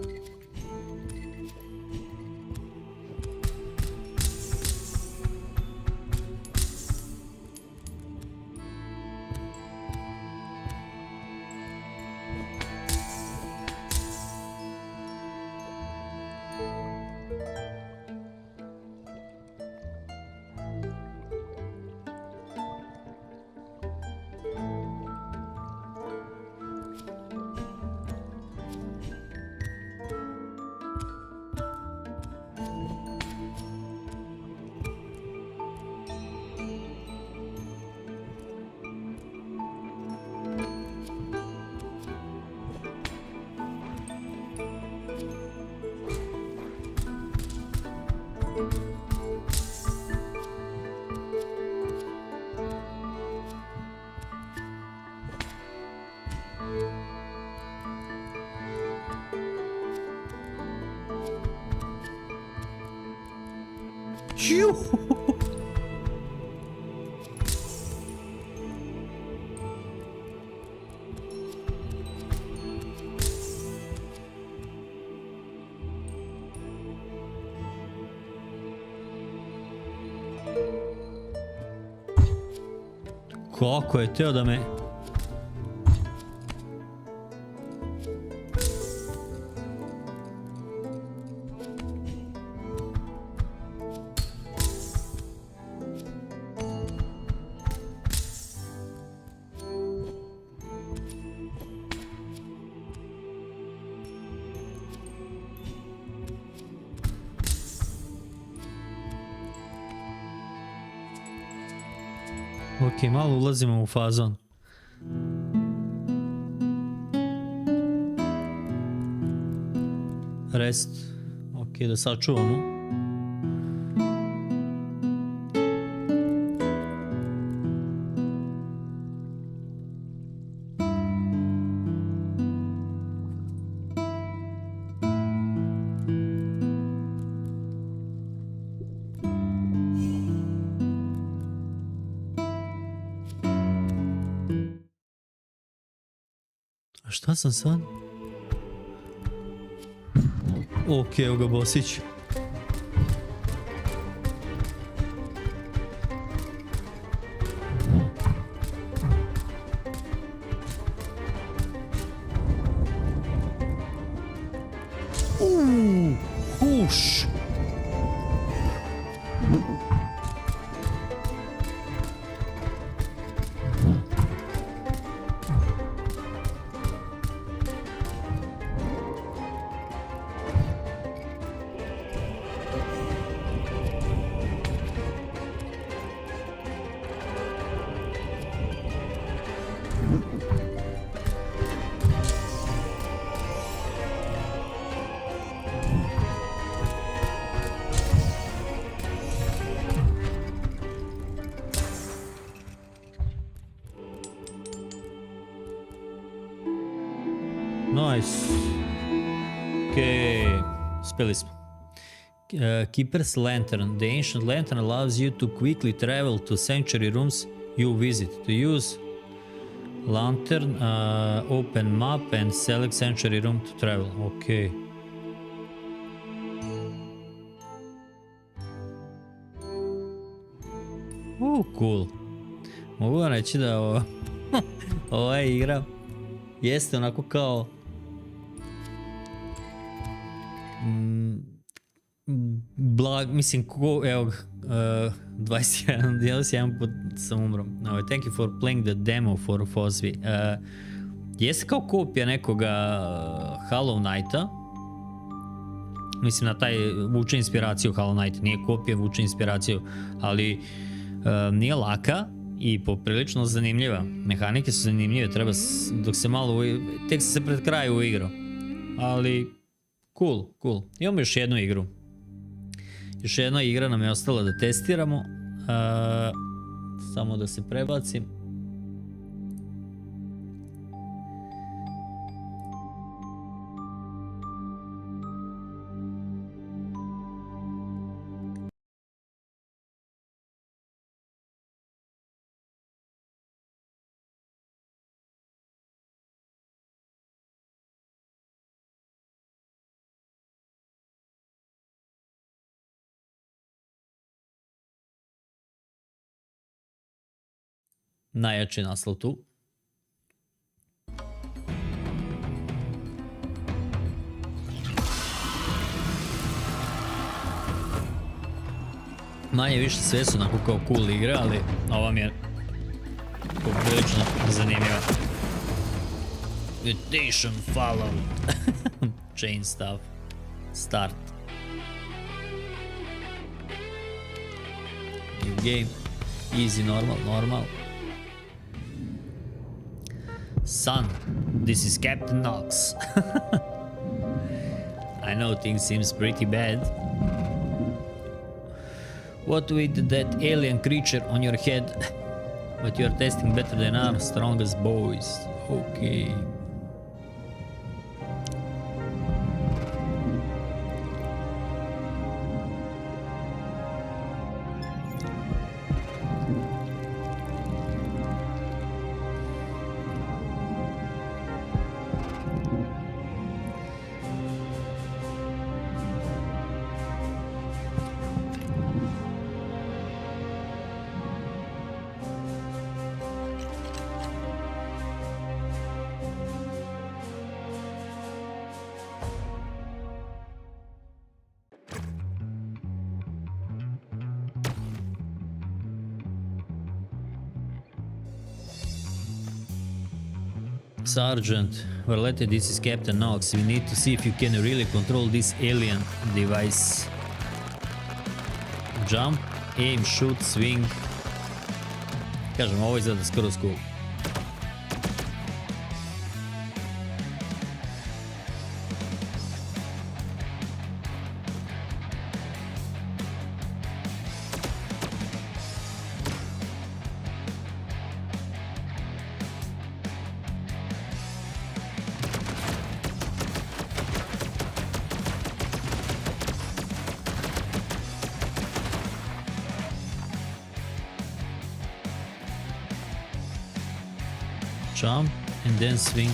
Kako je teo da me... Ok, malo ulazimo u fazon. Rest. Ok, da sačuvamo. A šta sam sad? Ok, evo ga Bosić. Huš! Nice. Okay, speli smo. Keeper's Lantern. The ancient lantern allows you to quickly travel to sanctuary rooms you visit. To use lantern, open map and select sanctuary room to travel. Okay. Cool. Mogu vam reći da ova igra jeste onako kao mislim evo 21 put sam umro. Thank you for playing the demo for Fosvi. Jeste kao kopija nekoga Hollow Knighta. Mislim na taj vuče inspiraciju Hollow Knight. Nije kopija, vuče inspiraciju, ali nije laka i poprilično zanimljiva. Mehanike su zanimljive, treba dok se malo, tek se pred kraju uigrao. Ali cool. Imamo još jednu igru. Još jedna igra nam je ostala da testiramo. Samo da se prebacim. Najjači naslov tu. Manje više sve su onako kao cool igre, ali ova mi je poprilično zanimljiva. Mutation follow. Chain stuff. Start. New game. Easy, normal. Son, this is Captain Knox. I know things seems pretty bad. What with that alien creature on your head? But you're testing better than our strongest boys. Okay. Sergeant Verletti, this is Captain Knox. We need to see if you can really control this alien device. Jump, aim, shoot, swing. Kažem, ovo izgleda skoro cool. Jump and then swing.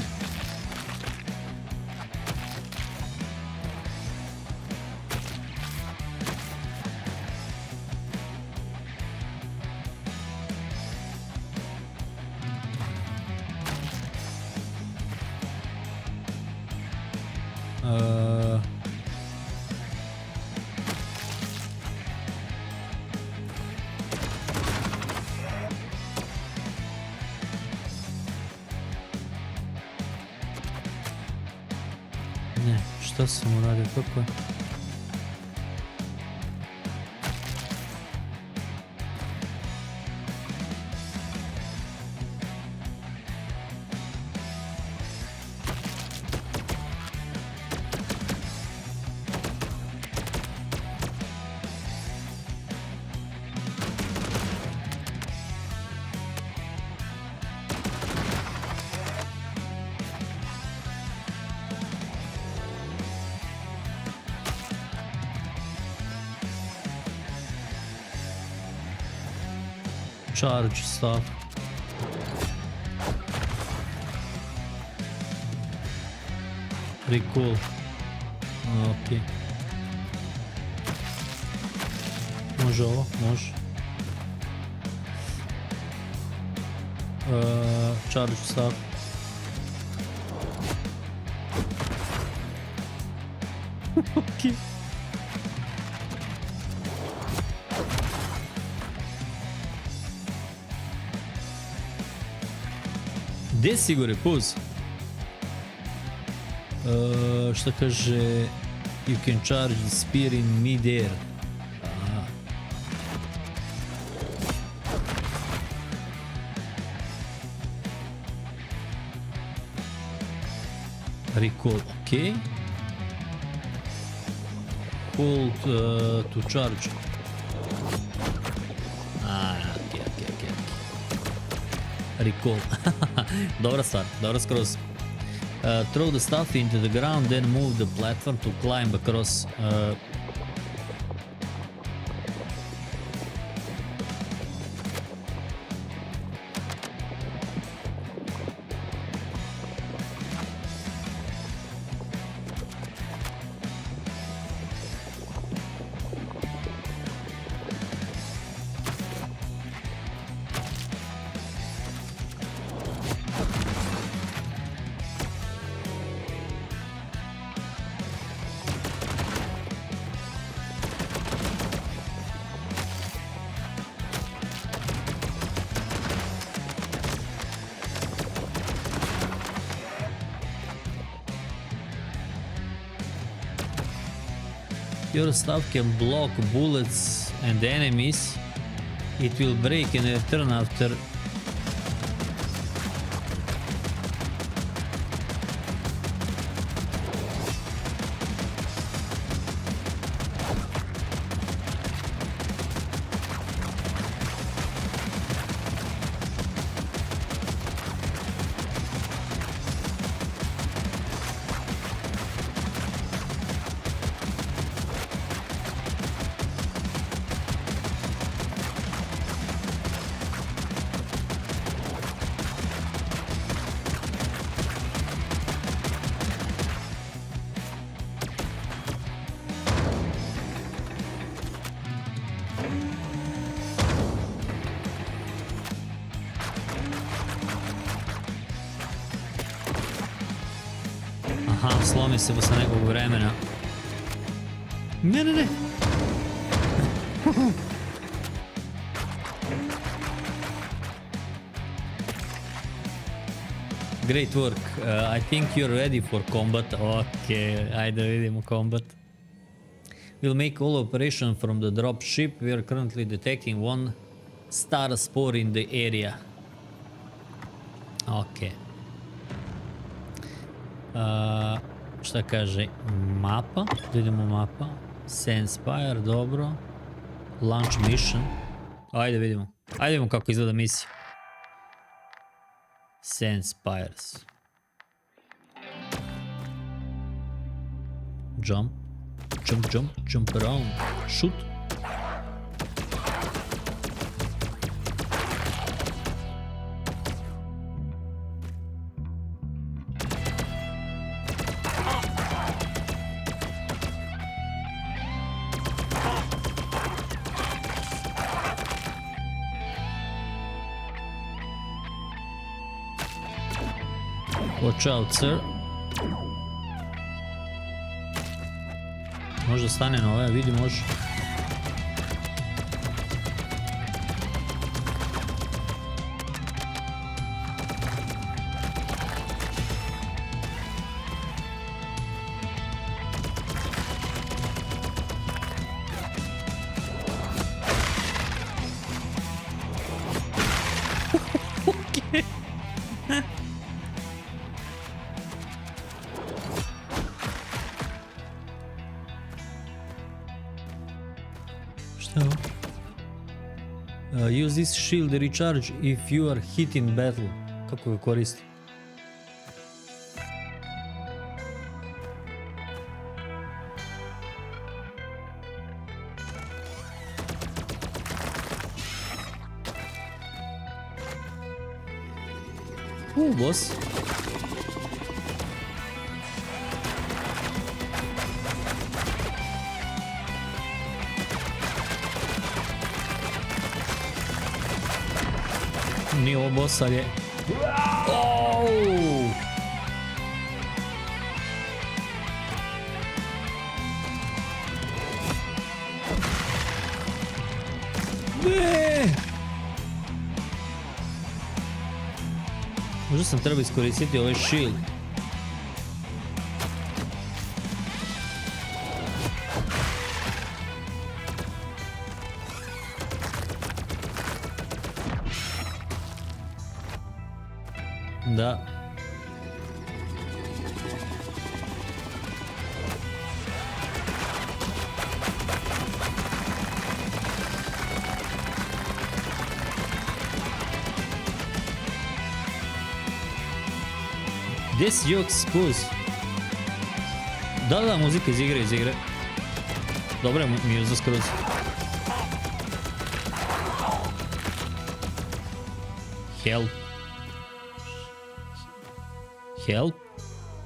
Ne, šta sam uradio, kako je? Charge stuff. Recall. Okay. Može ovo, može. Charge stuff. Okay. Gdje si gore, puz? Šta kaže? You can charge the spear in mid-air. Recall, ok. Hold to charge. Ok. Recall. Dobra stvar, dobra skroz. Throw the stuff into the ground, then move the platform to climb across. Your stuff can block bullets and enemies. It will break and return after. Slomi se posle nekog vremena. Ne. Great work. I think you're ready for combat. Okay, ajde vidimo combat. We'll make all operation from the drop ship. We are currently detecting one star spore in the area. Ok. Šta kaže? Mapa. Vidimo mapa. Sandspire, dobro. Launch mission. Ajde vidimo. Ajde vidimo kako izgleda misija. Sandspires. Jump. Jump around. Shoot. Watch out, sir. Možda stane na ovaj, vidi može. Use this shield recharge if you are hit in battle. Kako ga koristi? Boss. Nije ovo boss, ali je... Ne! Možda sam trebao iskoristiti ovaj shield. Da. Gdje si jok spuz? Da, muzika iz igre. Dobra je muza skroz. Help.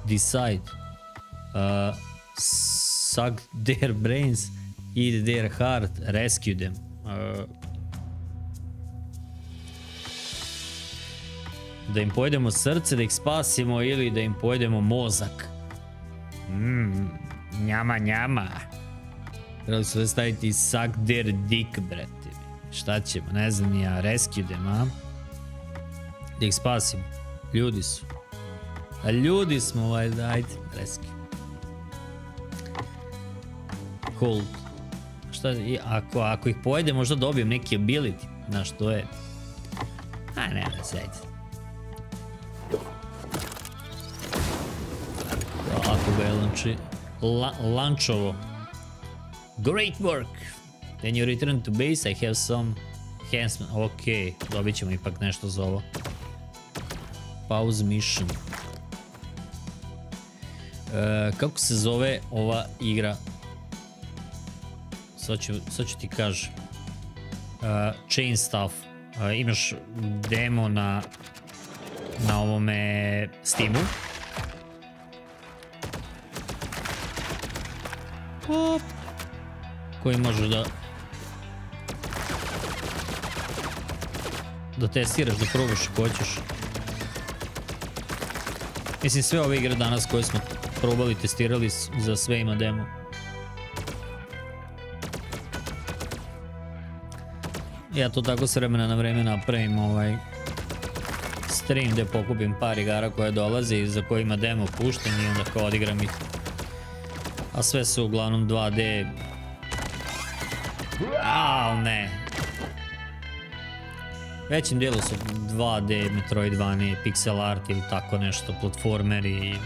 Decide. Suck their brains. Eat their heart. Rescue them. Da im pojedemo srce, da ih spasimo ili da im pojedemo mozak. Njama. Trebali su da staviti suck their dick, brate. Šta ćemo, ne znam ja, rescue them, a? Da ih spasimo. Ljudi su. A ljudi smo, ajde, rescue. Hold. Šta, ako ih pojede, možda dobijem neki ability. Znaš, to je... nema da se, ajde. Ako ga je lančovo. Great work! Then you return to base, I have some enhancement. Ok, dobit ćemo ipak nešto za ovo. Pause mission. Kako se zove ova igra? Sad ću ti kažem. Chain Stuff. Imaš demo na ovome Steamu. Koji možeš da testiraš, da probaš ako hoćeš. Mislim, sve ove igre danas koje smo probali, testirali, za sve ima demo. Ja to tako s vremena na vreme napravim stream gdje pokupim par igara koje dolaze i za kojima demo pušten i onda kao odigram ih. A sve su uglavnom 2D. Au ne. Većim dijelu su 2D, Metroidvania, pixel art ili tako nešto, platformeri.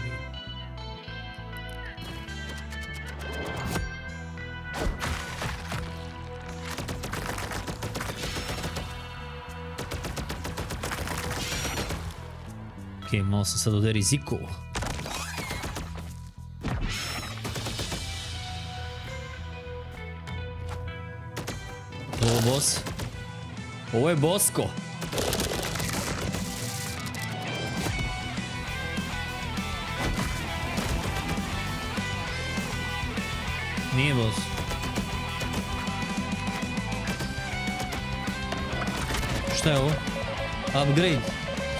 Ok, malo sam sad ovdje riziku. Ovo boss. Ovo je bosko. Nije boss. Šta je ovo? Upgrade.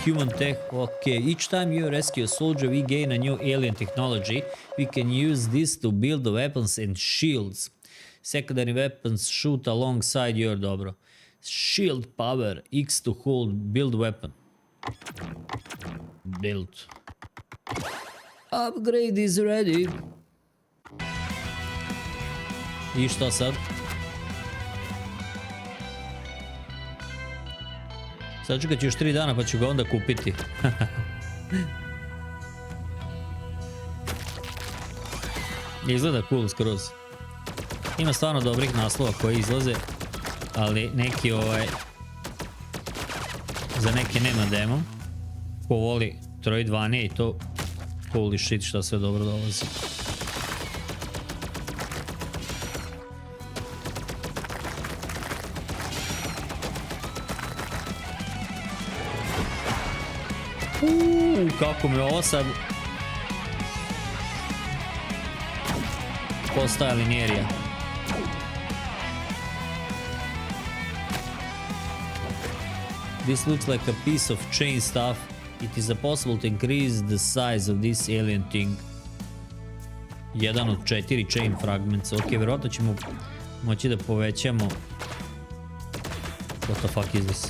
Human tech. Okay. Each time you rescue a soldier, we gain a new alien technology. We can use this to build the weapons and shields. Secondary weapons shoot alongside your dobro. Shield power X to hold build weapon. Build. Upgrade is ready. I što sad? Sad čekat ću još 3 dana pa ću ga onda kupiti. Izgleda cool skroz. Ima stvarno dobrih naslova koji izlaze, ali neki za neke nema demo. Ko voli Metroidvania i to, holy shit šta sve dobro dolazi. Kako mi ovo sad postaja linjerija. This looks like a piece of chain stuff. It is possible to increase the size of this alien thing. Jedan od 4 chain fragments. Ok, vjerojatno ćemo moći da povećamo. What the fuck is this?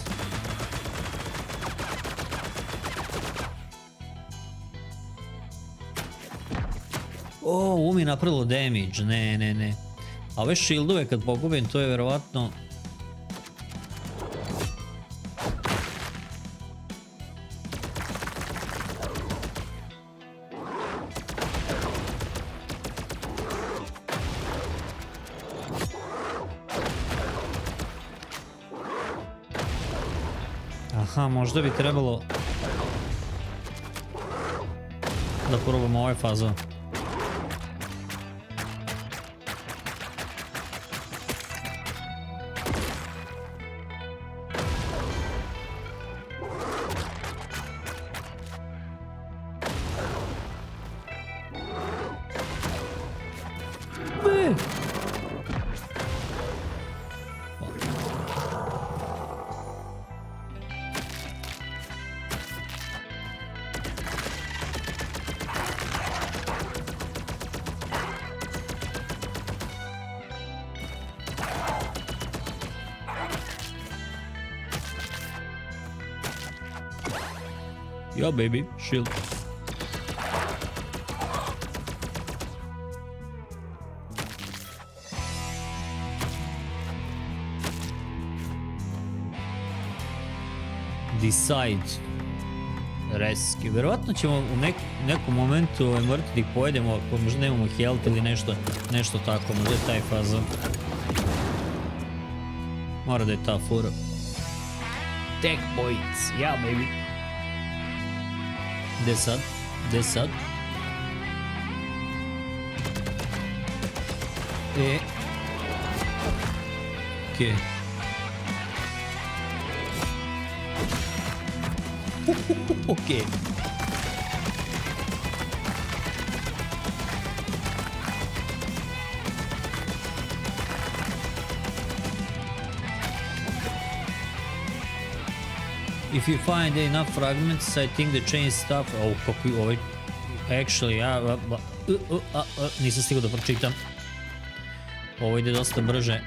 Ovo mi je napravilo damage, ne. A ove shieldove kad pokupim, to je vjerovatno... Aha, možda bi trebalo da probamo ovaj fazon. Yo baby, shield. Decide. Rescue. Vjerovatno ćemo u nekom momentu morati da ih pojedemo ako možda nemamo health ili nešto tako. Možda je taj fazon. Mora da je ta fura. Tech points. Yeah baby. Gde sad? Okej. Okej. If you find enough fragments, I think the chain stuff... Oh, kako ovaj... Actually, Nisam stigao da pročitam. Ovo ide dosta brže.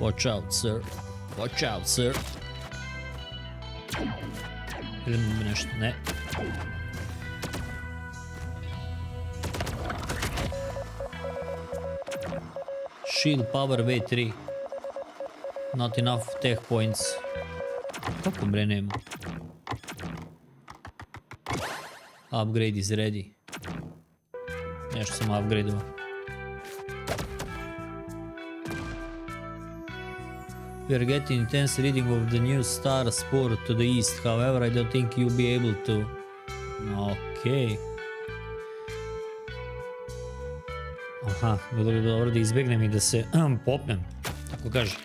Watch out, sir. Watch out, sir. Ili nešto, ne. Shield power V3. Not enough tech points. Kako bre nema? Upgrade is ready. Nešto sam upgradeovao. We are getting intense reading of the new star spore to the east. However, I don't think you'll be able to. Okay. Aha, bilo bi dobro da izbjegnem i da se popnem. Tako kaže.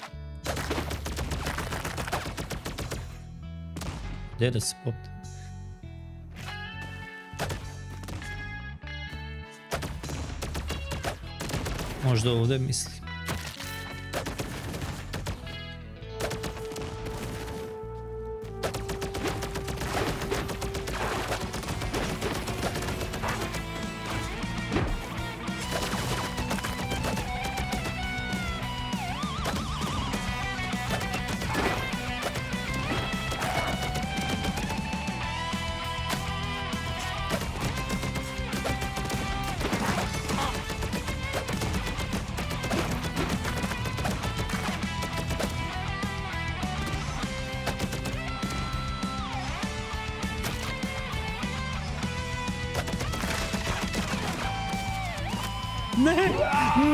Gdje da se popnem? Možda ovdje mislim.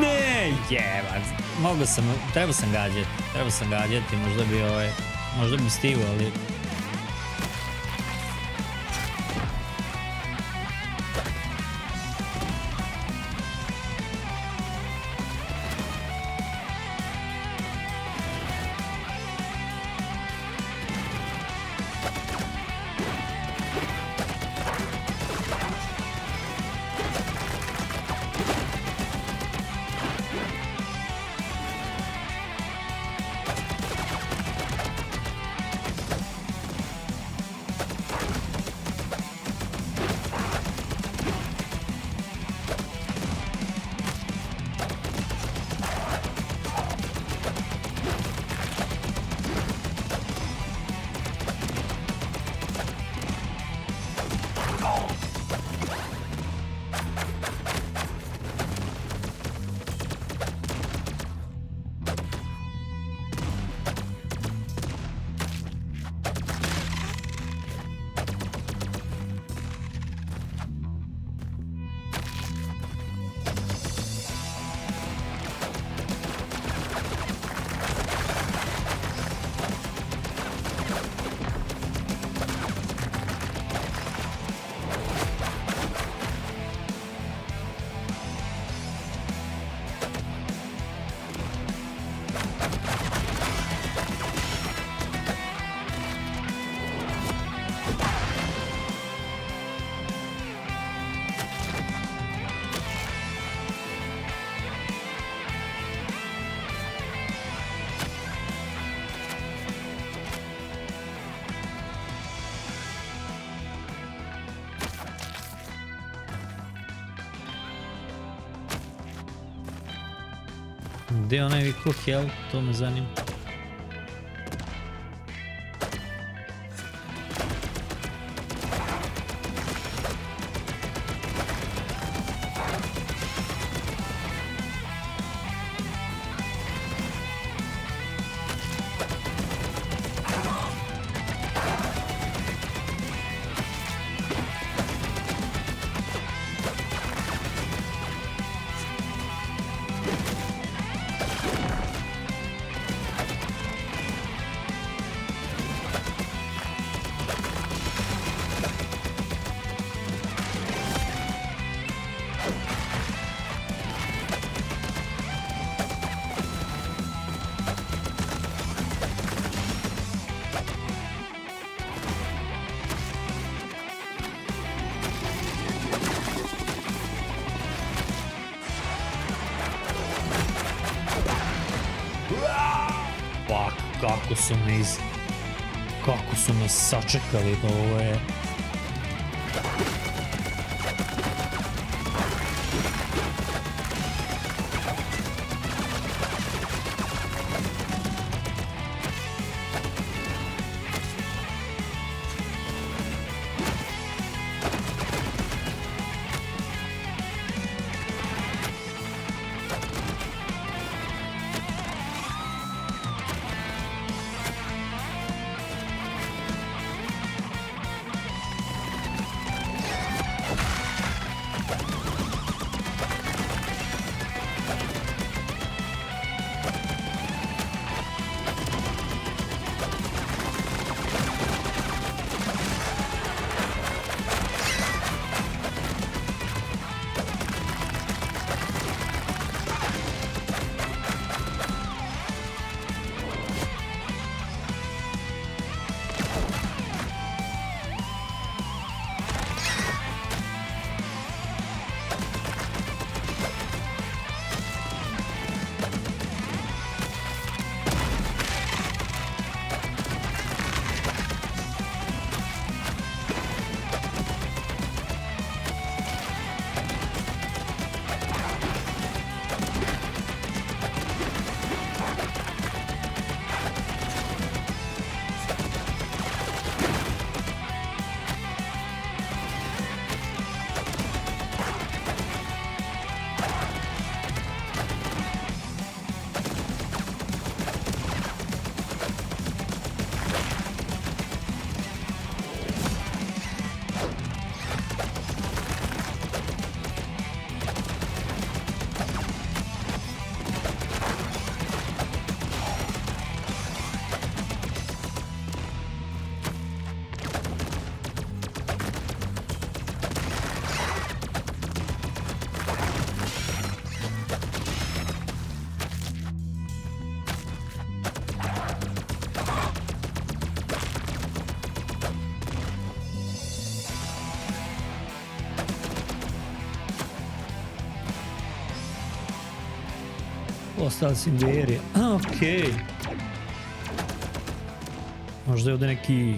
Ne, jebac. Mogu sam, trebao sam gađati, možda bi stigao, ali... Gdje je onaj viku hell, to me zanima. Kako su me sačekali, ovo je Ostali si inveri. Okej. Možda je ovdje neki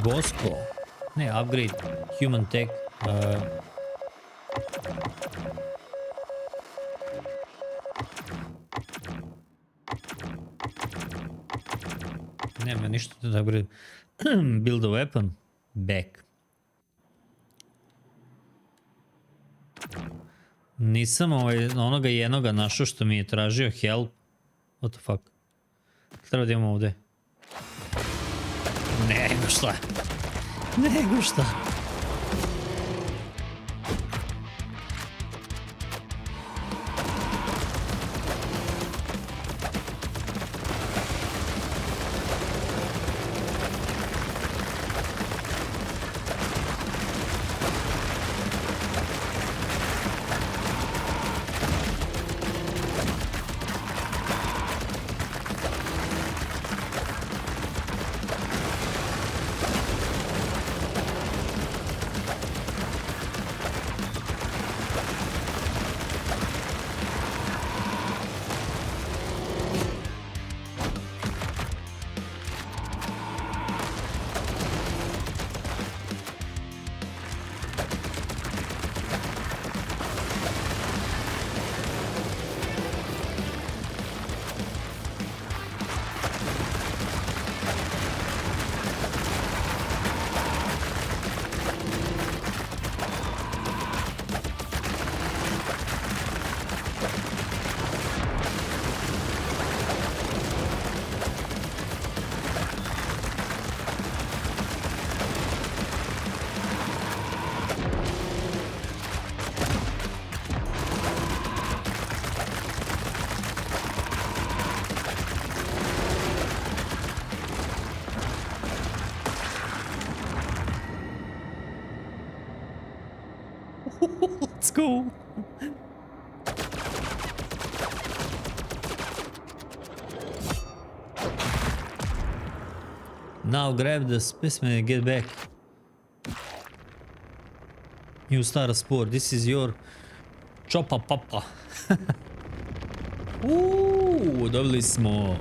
Bosko. Ne, upgrade. Human tech. Nema ništa da upgrade. Build a weapon. Back. Nisam onoga jednoga našao što mi je tražio help. What the fuck? Treba da imamo ovdje. Nego šta? Nego šta? Let's go. Now grab the specimen and get back. You start a sport. This is your chopa papa. Dobili smo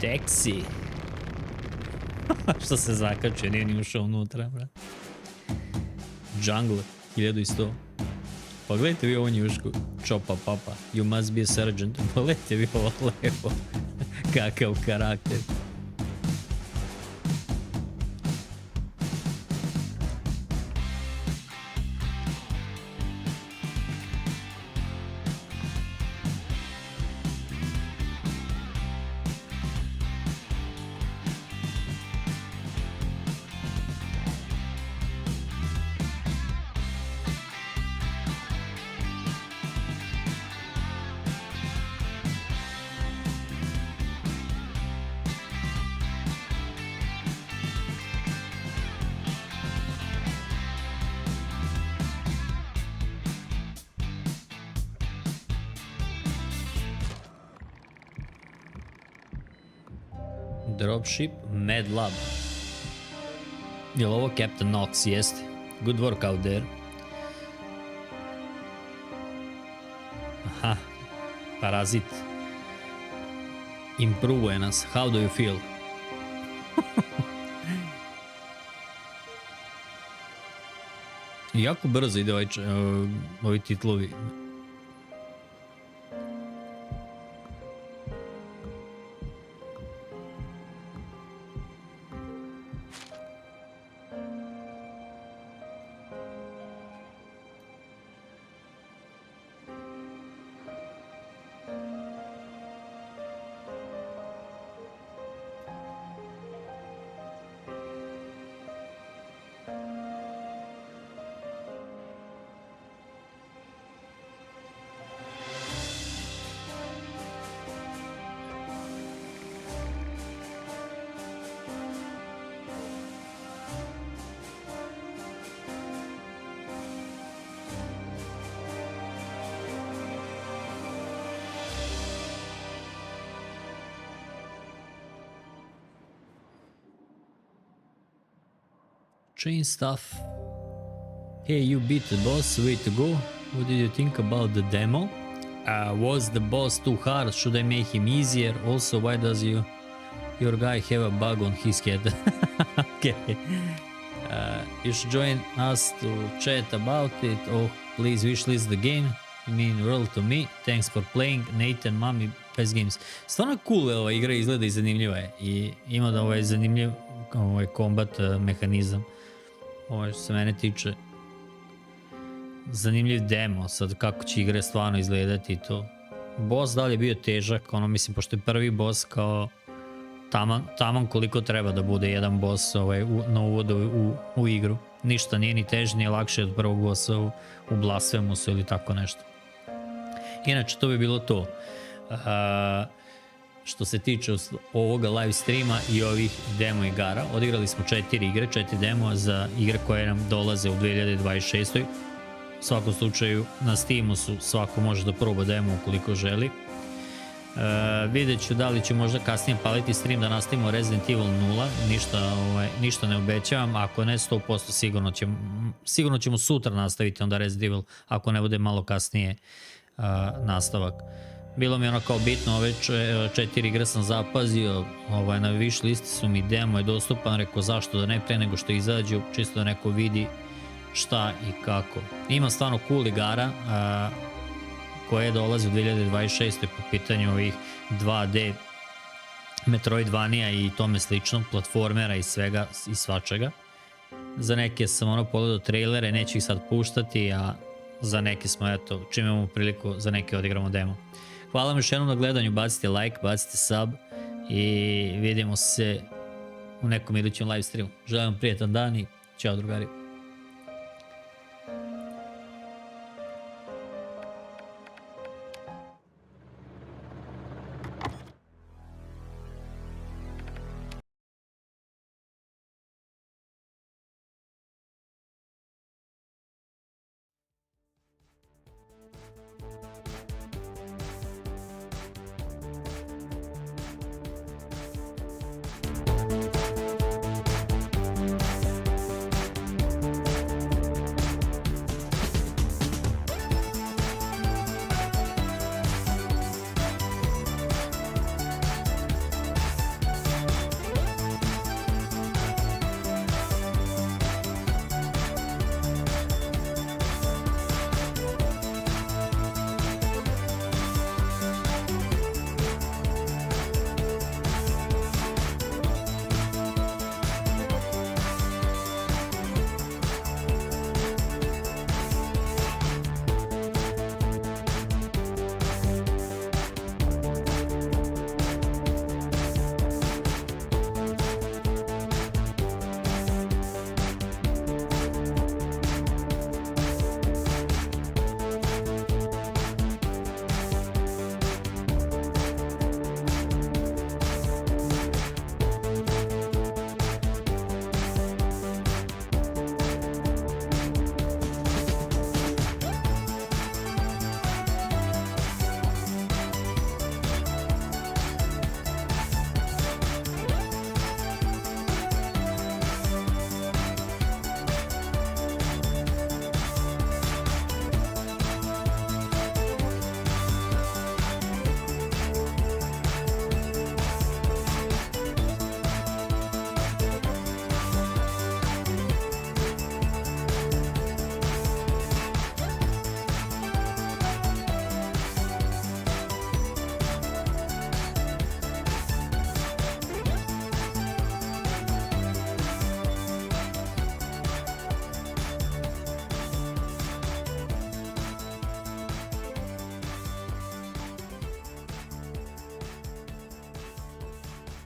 taksi. Što se zakačuje, nije ni ušao unutra, brat. Jungle, 1100. Pogledajte vi ovo njušku. Chopa papa. You must be a sergeant. Pogledajte vi ovo lepo. Kakav karakter. Dropship, Mad Lab. Jel ovo Captain Knox? Jeste. Good work out there. Aha. Parazit. Improve nas. How do you feel? Jako brzo ide ovi titlovi. Chain stuff. Hey, you beat the boss, way to go. What did you think about the demo? Was the boss too hard? Should I make him easier? Also, why does your guy have a bug on his head? Okay. You should join us to chat about it. Oh, please wishlist the game. You mean world to me. Thanks for playing. Nathan, Mami, Best Games. Stvarno cool je ova igra, izgleda i zanimljiva je. I ima da ovaj zanimljiv kombat mehanizam. Ovo što se mene tiče. Zanimljiv demo, sad kako će igre stvarno izgledati i to. Boss da li je bio težak, ono mislim, pošto je prvi boss kao taman koliko treba da bude jedan boss na uvodu u igru. Ništa nije ni teže, nije lakše od prvog bossa u Blasphemousu ili tako nešto. Inače, to bi bilo to. Što se tiče ovoga live streama i ovih demo igara, odigrali smo 4 igre, 4 demo za igre koje nam dolaze u 2026. U svakom slučaju na Steamu su, svako može da proba demo ukoliko želi. Vidjet ću da li ću možda kasnije paliti stream da nastavimo Resident Evil 0, ništa ne obećavam, ako ne 100% sigurno ćemo sutra nastaviti onda Resident Evil, ako ne bude malo kasnije nastavak. Bilo mi ono kao bitno, ove 4 igre sam zapazio, na wish listi su mi, demo je dostupan, rekao zašto da ne pre nego što izađu, čisto da neko vidi šta i kako. Ima stvarno cool igara koje dolaze u 2026. po pitanju ovih 2D Metroidvanija i tome slično, platformera i svega i svačega. Za neke sam pogledao trailere, neću ih sad puštati, a za neke smo, eto, čim imamo priliku, za neke odigramo demo. Hvala vam još jednom na gledanju, bacite like, bacite sub i vidimo se u nekom idućem live streamu. Želim vam prijetan dan i čao drugari.